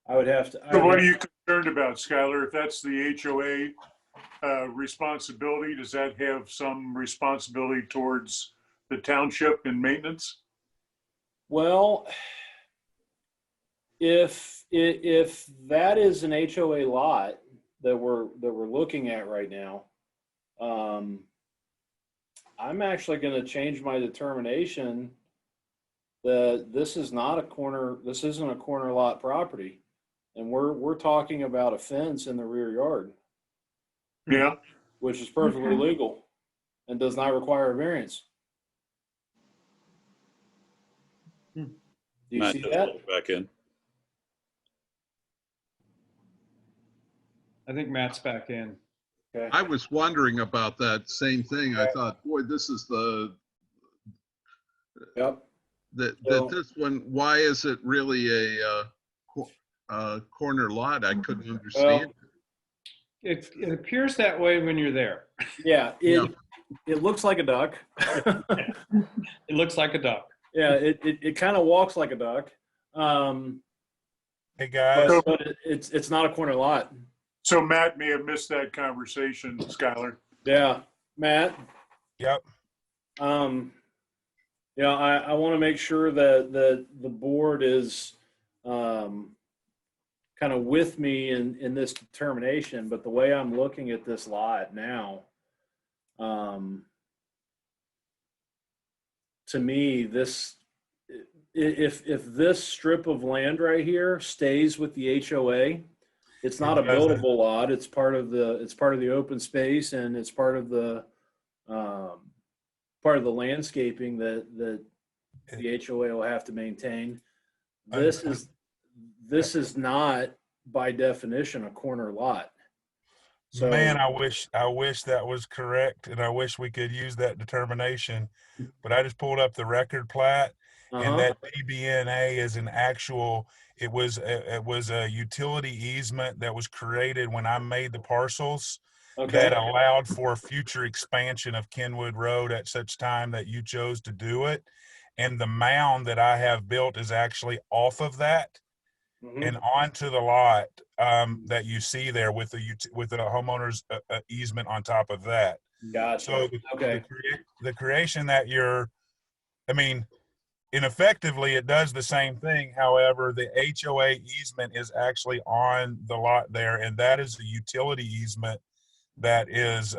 F: I would have to.
A: So what are you concerned about, Skylar? If that's the HOA responsibility, does that have some responsibility towards the township in maintenance?
F: Well, if that is an HOA lot that we're looking at right now, I'm actually going to change my determination that this isn't a corner lot property, and we're talking about a fence in the rear yard.
A: Yeah.
F: Which is perfectly legal and does not require a variance. Do you
I: Matt
F: see
I: just
F: that?
I: logged back in.
H: I think Matt's back in.
F: Okay.
B: I was wondering about that same thing. I thought, boy, this is
F: Yep.
B: that this one, why is it really a corner lot? I couldn't understand.
H: It appears that way when you're there.
F: Yeah. It looks like a duck.
H: It looks like a duck.
F: Yeah. It kind of walks like a duck.
J: Hey, guys.
F: But it's not a corner lot.
A: So Matt may have missed that conversation, Skylar.
F: Yeah. Matt.
J: Yep.
F: Yeah, I want to make sure that the board is kind of with me in this determination, but the way I'm looking at this lot now, to me, if this strip of land right here stays with the HOA, it's not a buildable lot. It's part of the open space, and it's part of the landscaping that the HOA will have to maintain. This is not by definition a corner lot. So,
J: Man, I wish that was correct, and I wish we could use that determination. But I just pulled up the record plat, and that DBNA is an actual. It was a utility easement that was created when I made the parcels that allowed for future expansion of Kenwood Road at such time that you chose to do it. And the mound that I have built is actually off of that and onto the lot that you see there with the homeowner's easement on top of that.
F: Gotcha.
J: So the creation that effectively it does the same thing. However, the HOA easement is actually on the lot there, and that is a utility easement that is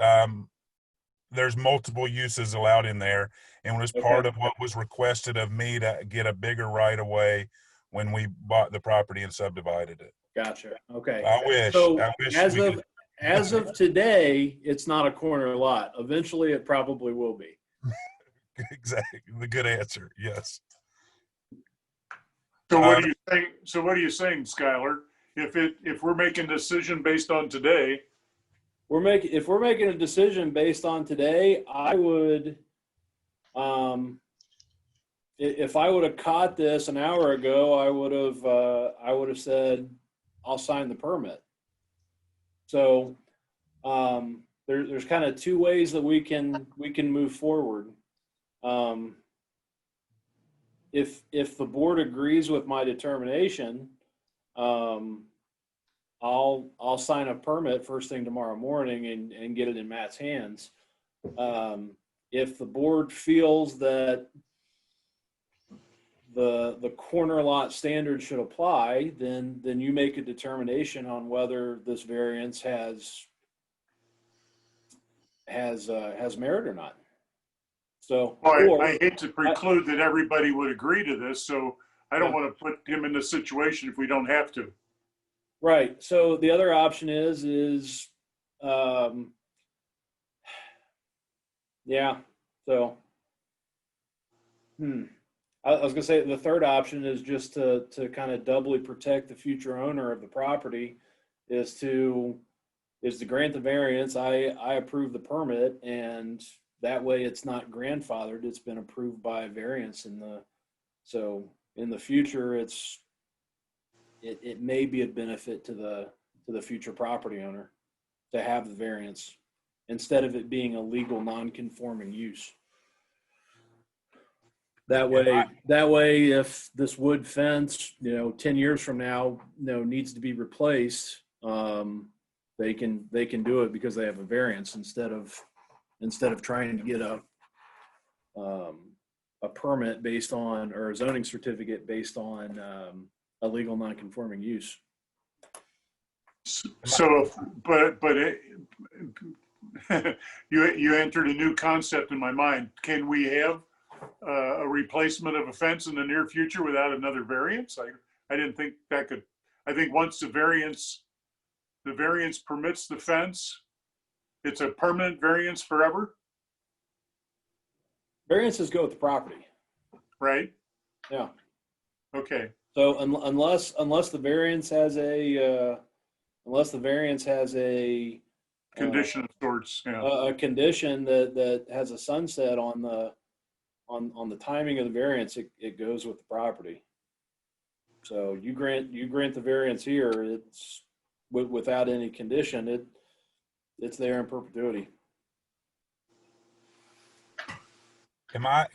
J: there's multiple uses allowed in there, and was part of what was requested of me to get a bigger right of way when we bought the property and subdivided it.
F: Gotcha. Okay.
J: I wish
F: As of today, it's not a corner lot. Eventually, it probably will be.
J: Exactly. The good answer. Yes.
A: So what are you saying? So what are you saying, Skylar? If we're making a decision based on today,
F: If we're making a decision based on today, I would, if I would have caught this an hour ago, I would have said, I'll sign the permit. So there's kind of two ways that we can move forward. If the board agrees with my determination, I'll sign a permit first thing tomorrow morning and get it in Matt's hands. If the board feels that the corner lot standard should apply, then you make a determination on whether this variance has merit or not. So,
A: I hate to preclude that everybody would agree to this, so I don't want to put him in a situation if we don't have to.
F: Right. So the other option is yeah. So, I was gonna say the third option is just to kind of doubly protect the future owner of the property, is to grant the variance. I approve the permit, and that way it's not grandfathered. It's been approved by a variance so in the future it may be a benefit to the future property owner to have the variance instead of it being a legal non-conforming use. That way, if this wood fence, 10 years from now, needs to be replaced, they can do it because they have a variance instead of trying to get a permit based on, or a zoning certificate based on a legal non-conforming use.
A: So, but you entered a new concept in my mind. Can we have a replacement of a fence in the near future without another variance? I didn't think that could. I think once the variance permits the fence, it's a permanent variance forever,
F: Variances go with the property.
A: right?
F: Yeah.
A: Okay.
F: So unless the variance has a
A: Condition of sorts, yeah.
F: a condition that has a sunset on the timing of the variance, it goes with the property. So you grant the variance here, it's without any condition, it's there in perpetuity.
J: Am I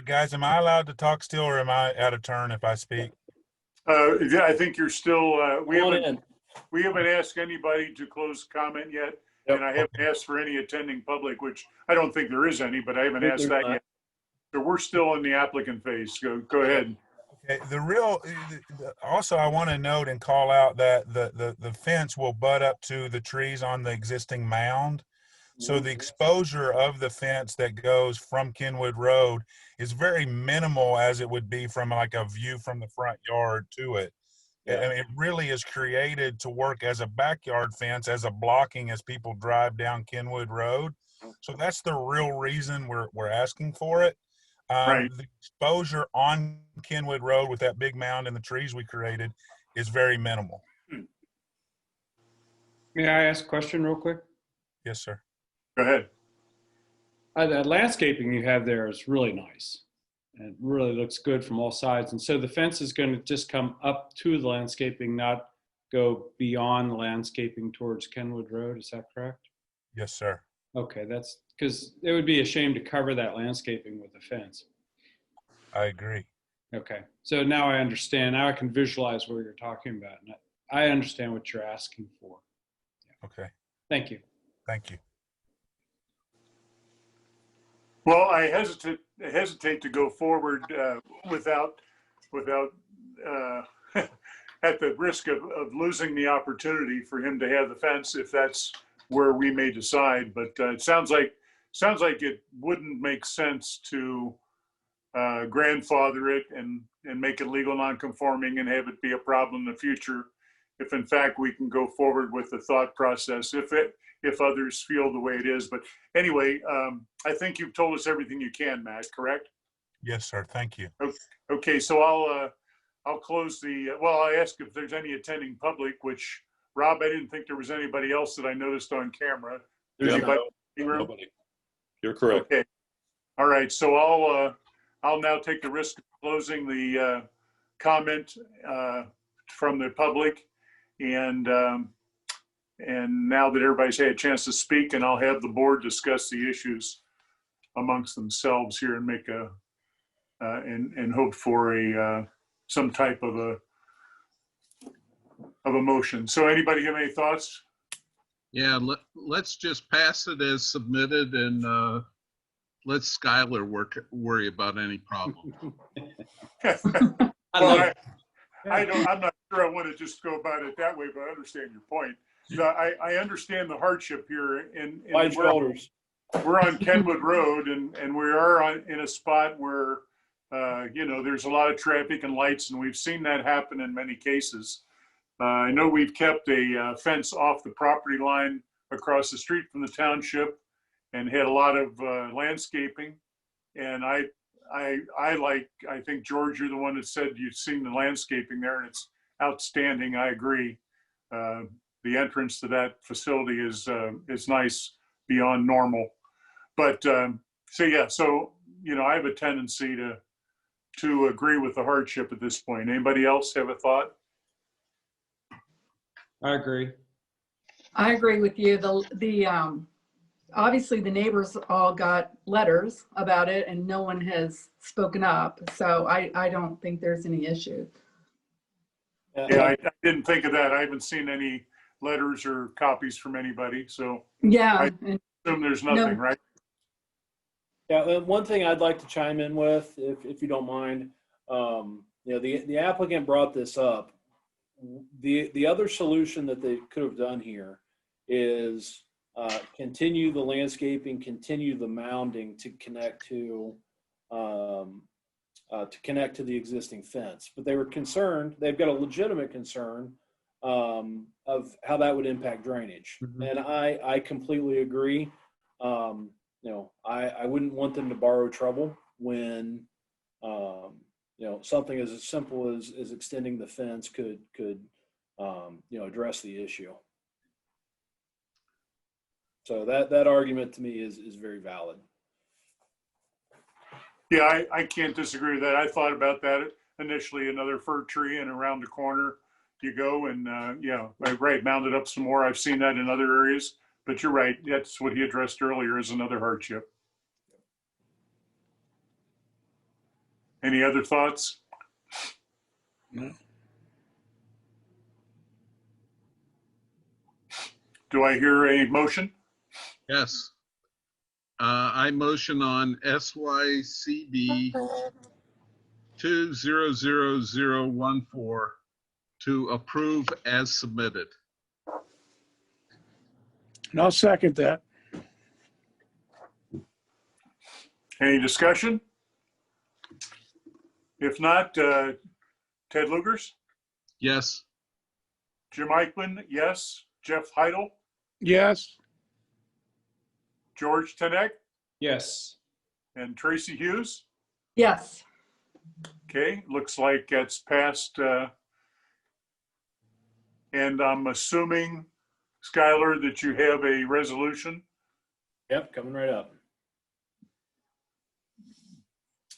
J: allowed to talk still, or am I out of turn if I speak?
A: Yeah, I think you're still, we
F: Come on
A: haven't
F: in.
A: We haven't asked anybody to close comment yet,
F: Yep.
A: and I haven't asked for any attending public, which I don't think there is any, but I haven't asked
F: There's
A: that
F: not.
A: yet. So we're still in the applicant phase. Go ahead.
J: Okay, also I want to note and call out that the fence will butt up to the trees on the existing mound. So the exposure of the fence that goes from Kenwood Road is very minimal, as it would be from like a view from the front yard to it.
F: Yeah.
J: And it really is created to work as a backyard fence, as a blocking as people drive down Kenwood Road. So that's the real reason we're asking for it.
A: Right.
J: The exposure on Kenwood Road with that big mound and the trees we created is very minimal.
H: May I ask a question real quick?
J: Yes, sir.
A: Go ahead.
H: That landscaping you have there is really nice. And it really looks good from all sides. And so the fence is going to just come up to the landscaping, not go beyond the landscaping towards Kenwood Road. Is that correct?
J: Yes, sir.
H: Okay, that's because it would be a shame to cover that landscaping with a fence.
J: I agree.
H: Okay, so now I understand. Now I can visualize what you're talking about. And I understand what you're asking for.
J: Okay.
H: Thank you.
J: Thank you.
A: Well, I hesitate to go forward without at the risk of losing the opportunity for him to have the fence, if that's where we may decide. But it sounds like it wouldn't make sense to grandfather it and make it legal non-conforming and have it be a problem in the future, if in fact we can go forward with the thought process, if others feel the way it is. But anyway, I think you've told us everything you can, Matt, correct?
J: Yes, sir. Thank you.
A: Okay, so I'll close I asked if there's any attending public, which, Rob, I didn't think there was anybody else that I noticed on camera. There's anybody in the room?
I: Nobody. You're correct.
A: Okay. All right, so I'll now take the risk of closing the comment from the public, and now that everybody's had a chance to speak, and I'll have the board discuss the issues amongst themselves here and make and hope for some type of a motion. So anybody have any thoughts?
B: Yeah, let's just pass it as submitted, and let Skylar worry about any problem.
A: Well, I'm not sure I want to just go about it that way, but I understand your point. I understand the hardship here, and
F: Wide shoulders.
A: we're on Kenwood Road, and we are in a spot where there's a lot of traffic and lights, and we've seen that happen in many cases. I know we've kept a fence off the property line across the street from the township, and had a lot of landscaping. And I think, George, you're the one that said you've seen the landscaping there, and it's outstanding. I agree. The entrance to that facility is nice beyond normal. But so I have a tendency to agree with the hardship at this point. Anybody else have a thought?
H: I agree.
D: I agree with you. Obviously the neighbors all got letters about it and no one has spoken up. So I don't think there's any issue.
A: Yeah, I didn't think of that. I haven't seen any letters or copies from anybody. So
D: yeah,
A: I assume there's nothing, right?
F: Yeah, one thing I'd like to chime in with, if you don't mind, the applicant brought this up. The other solution that they could have done here is continue the landscaping, continue the mounding to connect to the existing fence. But they were concerned, they've got a legitimate concern of how that would impact drainage.
B: Mhm.
F: And I completely agree. I wouldn't want them to borrow trouble when, something as simple as extending the fence could address the issue. So that argument to me is very valid.
A: Yeah, I can't disagree with that. I thought about that initially, another fir tree and around the corner you go and, right, mound it up some more. I've seen that in other areas, but you're right. That's what he addressed earlier is another hardship. Any other thoughts?
C: No.
A: Do I hear a motion?
B: Yes. I motion on SYCB 200014 to approve as submitted.
C: And I'll second that.
A: Any discussion? If not, Ted Lugers,
B: Yes.
A: Jim Eichman, yes. Jeff Heidel,
C: Yes.
A: George Tenek,
H: Yes.
A: and Tracy Hughes.
D: Yes.
A: Okay, looks like it's passed. And I'm assuming, Skylar, that you have a resolution.
F: Yep, coming right up.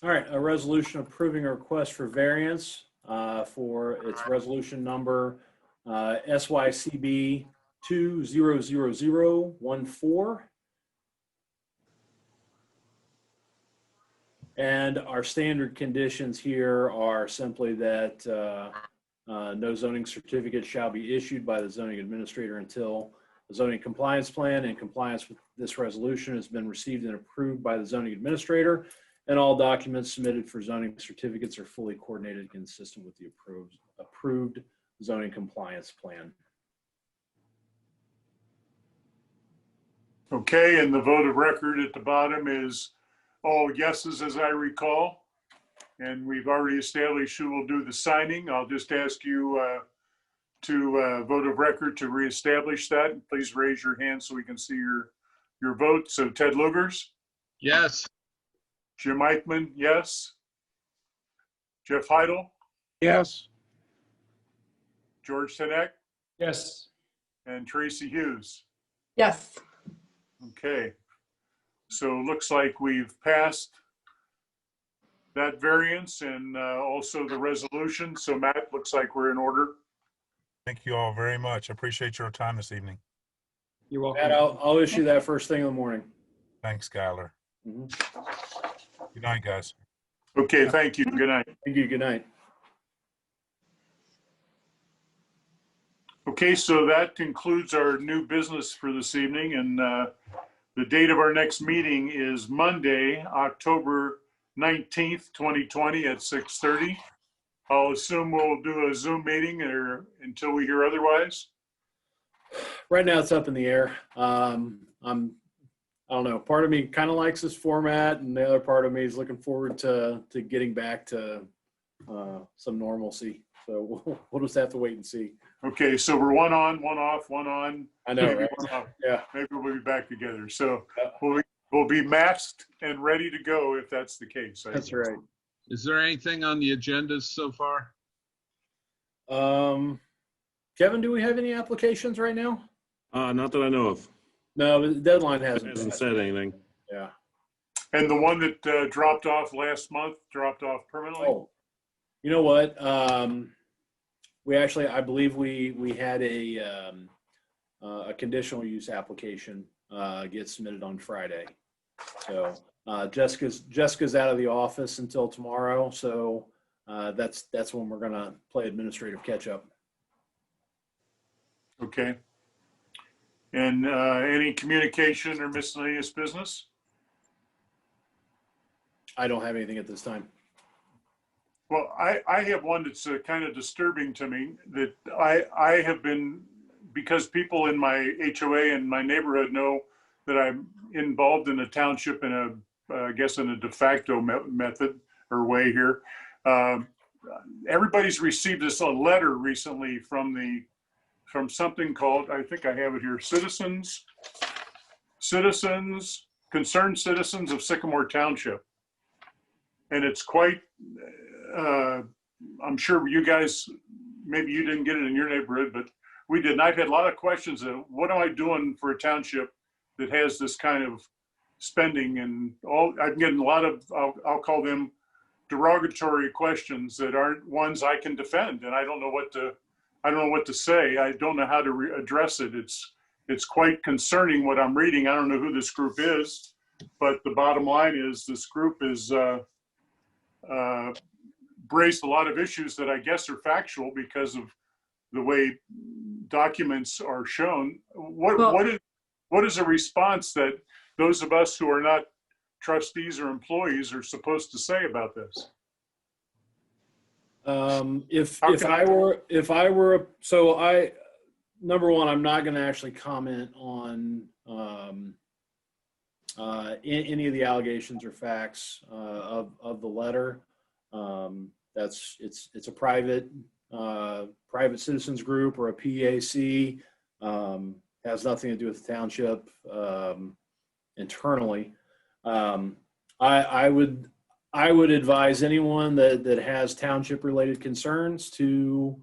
F: All right, a resolution approving a request for variance for its resolution number SYCB 200014. And our standard conditions here are simply that no zoning certificate shall be issued by the zoning administrator until the zoning compliance plan in compliance with this resolution has been received and approved by the zoning administrator, and all documents submitted for zoning certificates are fully coordinated and consistent with the approved zoning compliance plan.
A: Okay, and the vote of record at the bottom is all yeses, as I recall. And we've already established who will do the signing. I'll just ask you to vote of record to reestablish that. Please raise your hand so we can see your vote. So Ted Lugers,
B: Yes.
A: Jim Eichman, yes. Jeff Heidel,
C: Yes.
A: George Tenek,
H: Yes.
A: and Tracy Hughes.
D: Yes.
A: Okay. So it looks like we've passed that variance and also the resolution. So Matt, looks like we're in order.
J: Thank you all very much. I appreciate your time this evening.
H: You're welcome.
F: And I'll issue that first thing in the morning.
J: Thanks, Skylar.
F: Mhm.
J: Good night, guys.
A: Okay, thank you. Good night.
F: Thank you. Good night.
A: Okay, so that concludes our new business for this evening. And the date of our next meeting is Monday, October 19th, 2020 at 6:30. I'll assume we'll do a Zoom meeting or until we hear otherwise.
F: Right now it's up in the air. I don't know. Part of me kind of likes this format, and the other part of me is looking forward to getting back to some normalcy. So we'll just have to wait and see.
A: Okay, so we're one on, one off, one on.
F: I know,
A: maybe
F: right?
A: one off.
F: Yeah.
A: Maybe we'll be back together. So
F: Yeah.
A: we'll be masked and ready to go if that's the case. I
F: That's
A: guess.
F: right.
B: Is there anything on the agendas so far?
F: Kevin, do we have any applications right now?
E: Not that I know of.
F: No, the deadline
E: It
F: hasn't.
E: hasn't
F: passed.
E: said anything.
F: Yeah.
A: And the one that dropped off last month, dropped off permanently?
F: Oh, you know what? We actually, I believe we had a conditional use application get submitted on Friday. So Jessica's out of the office until tomorrow. So that's when we're gonna play administrative catch up.
A: Okay. And any communication or miscellaneous business?
F: I don't have anything at this time.
A: Well, I have one that's kind of disturbing to me that I have been, because people in my HOA and my neighborhood know that I'm involved in a township in I guess in a de facto method or way here. Everybody's received this a letter recently from something called, I think I have it here, Concerned Citizens of Sycamore Township. And it's quite, I'm sure you guys, maybe you didn't get it in your neighborhood, but we did. And I've had a lot of questions of what am I doing for a township that has this kind of spending, and I'm getting a lot of, I'll call them derogatory questions that aren't ones I can defend. And I don't know what to say. I don't know how to address it. It's quite concerning what I'm reading. I don't know who this group is, but the bottom line is this group is, raised a lot of issues that I guess are factual because of the way documents are shown. What is a response that those of us who are not trustees or employees are supposed to say about this?
F: Number one, I'm not going to actually comment on any of the allegations or facts of the letter. It's a private citizens group or a PAC. Has nothing to do with the township internally. I would advise anyone that has township related concerns to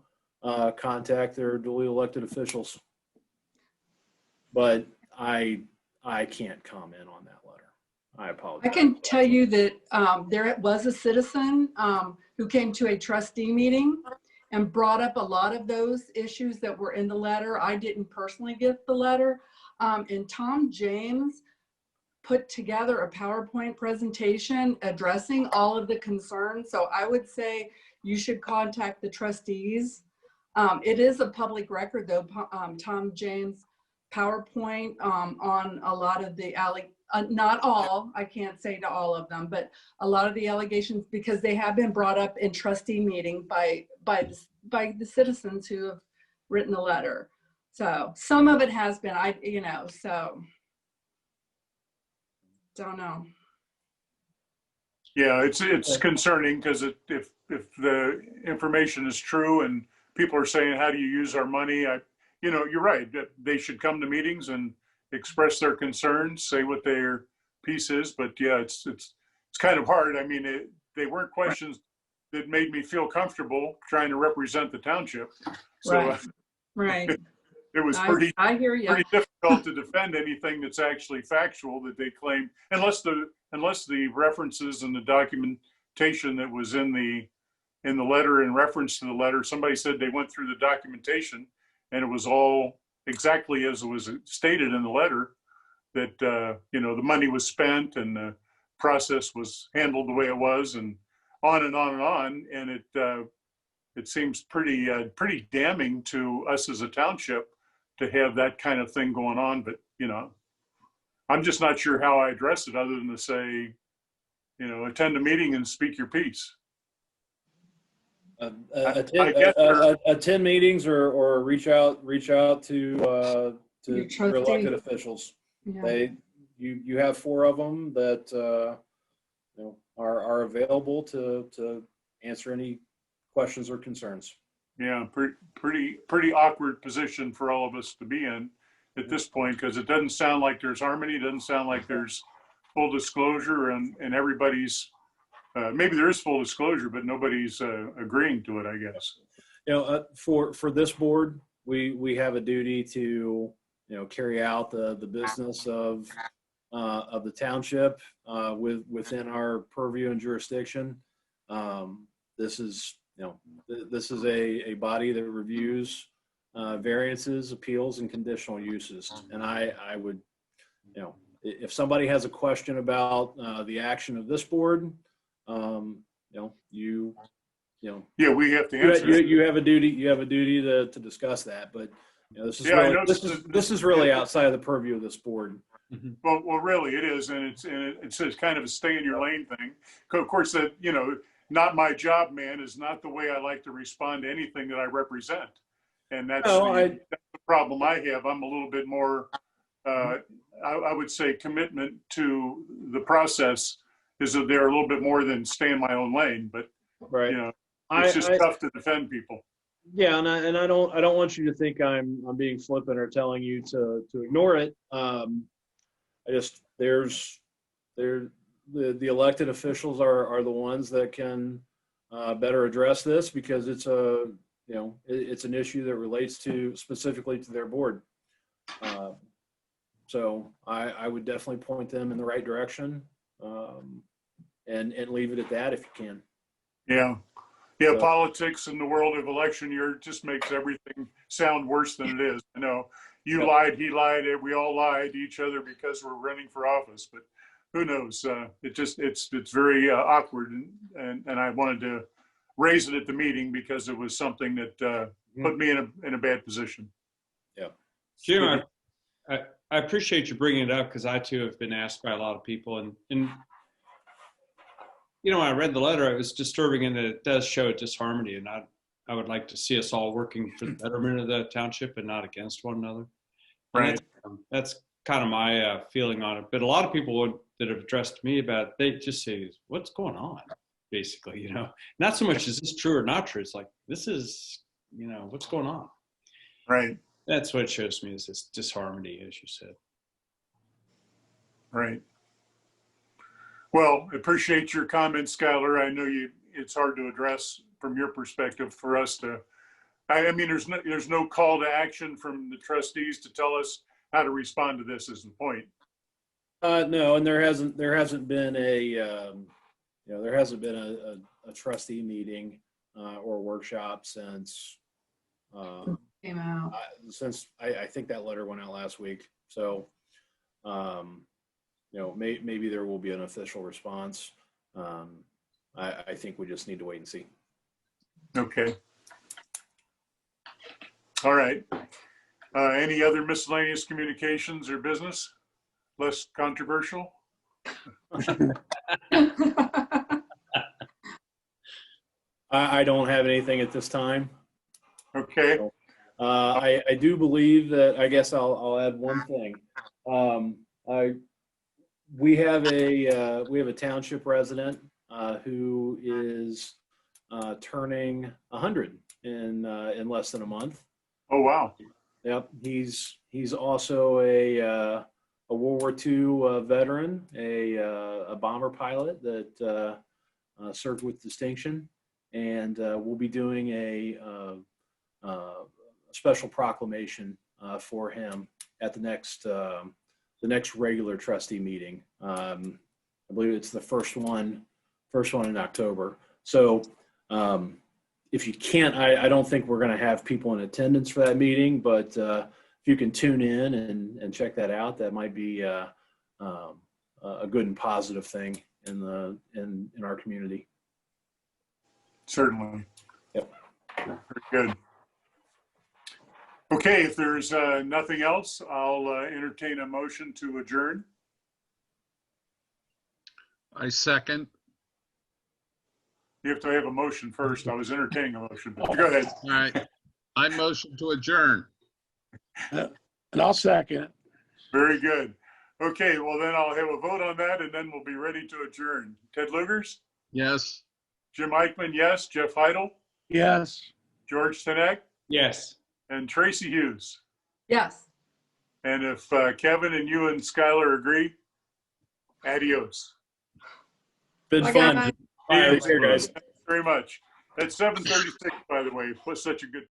F: contact their duly elected officials. But I can't comment on that letter. I apologize.
D: I can tell you that there was a citizen who came to a trustee meeting and brought up a lot of those issues that were in the letter. I didn't personally get the letter. And Tom James put together a PowerPoint presentation addressing all of the concerns. So I would say you should contact the trustees. It is a public record though, Tom James PowerPoint on a lot of the not all, I can't say to all of them, but a lot of the allegations, because they have been brought up in trustee meeting by the citizens who have written the letter. So some of it has been, so don't know.
A: Yeah, it's concerning because if the information is true and people are saying, how do you use our money? You're right. They should come to meetings and express their concerns, say what their piece is. But yeah, it's kind of hard. I mean, they weren't questions that made me feel comfortable trying to represent the township. So
D: right.
A: It was
D: I hear you.
A: pretty difficult to defend anything that's actually factual that they claim, unless the references and the documentation that was in the letter in reference to the letter, somebody said they went through the documentation and it was all exactly as it was stated in the letter, that the money was spent and the process was handled the way it was, and on and on and on. And it seems pretty damning to us as a township to have that kind of thing going on. But I'm just not sure how I address it other than to say, attend a meeting and speak your piece.
F: Attend meetings or reach out to your elected officials.
D: Yeah.
F: You have 4 of them that are available to answer any questions or concerns.
A: Yeah, pretty awkward position for all of us to be in at this point, because it doesn't sound like there's harmony. It doesn't sound like there's full disclosure, and everybody's maybe there is full disclosure, but nobody's agreeing to it, I guess.
F: For this board, we have a duty to carry out the business of the township within our purview and jurisdiction. This is a body that reviews variances, appeals, and conditional uses. And I would, if somebody has a question about the action of this board,
A: yeah, we have to answer.
F: You have a duty. You have a duty to discuss that. But this is really outside of the purview of this board.
A: Well, really, it is, and it's kind of a stay in your lane thing. Of course, that not my job, man, is not the way I like to respond to anything that I represent, and that's the problem I have. I'm a little bit more, I would say, commitment to the process is that they're a little bit more than stay in my own lane. But
F: Right.
A: it's just tough to defend people.
F: Yeah, and I don't want you to think I'm being flippant or telling you to ignore it. The elected officials are the ones that can better address this, because it's it's an issue that relates specifically to their board. So I would definitely point them in the right direction, and leave it at that if you can.
A: Yeah.
F: So-
A: Politics in the world of election year just makes everything sound worse than it is. I know you lied, he lied, we all lied to each other because we're running for office, but who knows? It's very awkward, and I wanted to raise it at the meeting because it was something that put me in a bad position.
F: Yeah.
H: Jim, I appreciate you bringing it up, because I too have been asked by a lot of people, and when I read the letter, it was disturbing, and it does show a disharmony, and I would like to see us all working for the betterment of the township and not against one another.
A: Right.
H: That's kind of my feeling on it. But a lot of people that have addressed me about it, they just say, what's going on? Basically, not so much is this true or not true. It's like, this is, what's going on?
A: Right.
H: That's what it shows me, is this disharmony, as you said.
A: Right. Well, appreciate your comments, Skylar. I know it's hard to address from your perspective for us to, I mean, there's no call to action from the trustees to tell us how to respond to this, is the point.
F: No, and there hasn't been a trustee meeting or workshop since
D: Came out.
F: I think that letter went out last week. So maybe there will be an official response. I think we just need to wait and see.
A: Okay. All right. Any other miscellaneous communications or business? Less controversial?
F: I don't have anything at this time.
A: Okay.
F: I do believe that, I guess I'll add one thing. We have a township resident who is turning 100 in less than a month.
A: Oh, wow.
F: Yep, he's also a World War II veteran, a bomber pilot that served with distinction, and we'll be doing a special proclamation for him at the next regular trustee meeting. I believe it's the first one in October. So if you can't, I don't think we're going to have people in attendance for that meeting, but if you can tune in and check that out, that might be a good and positive thing in our community.
A: Certainly.
F: Yep.
A: Very good. Okay, if there's nothing else, I'll entertain a motion to adjourn.
B: I second.
A: You have to have a motion first. I was entertaining a motion, but go ahead.
B: All right. I motion to adjourn.
C: And I'll second it.
A: Very good. Okay, well then I'll have a vote on that, and then we'll be ready to adjourn. Ted Lugers?
B: Yes.
A: Jim Eichmann, yes. Jeff Heidel?
C: Yes.
A: George Tenek?
H: Yes.
A: And Tracy Hughes?
D: Yes.
A: And if Kevin and you and Skylar agree, adios.
F: Been
D: Bye,
F: fun.
D: guys.
F: All right, here, guys.
A: Thanks very much. That's 7:36, by the way. It was such a good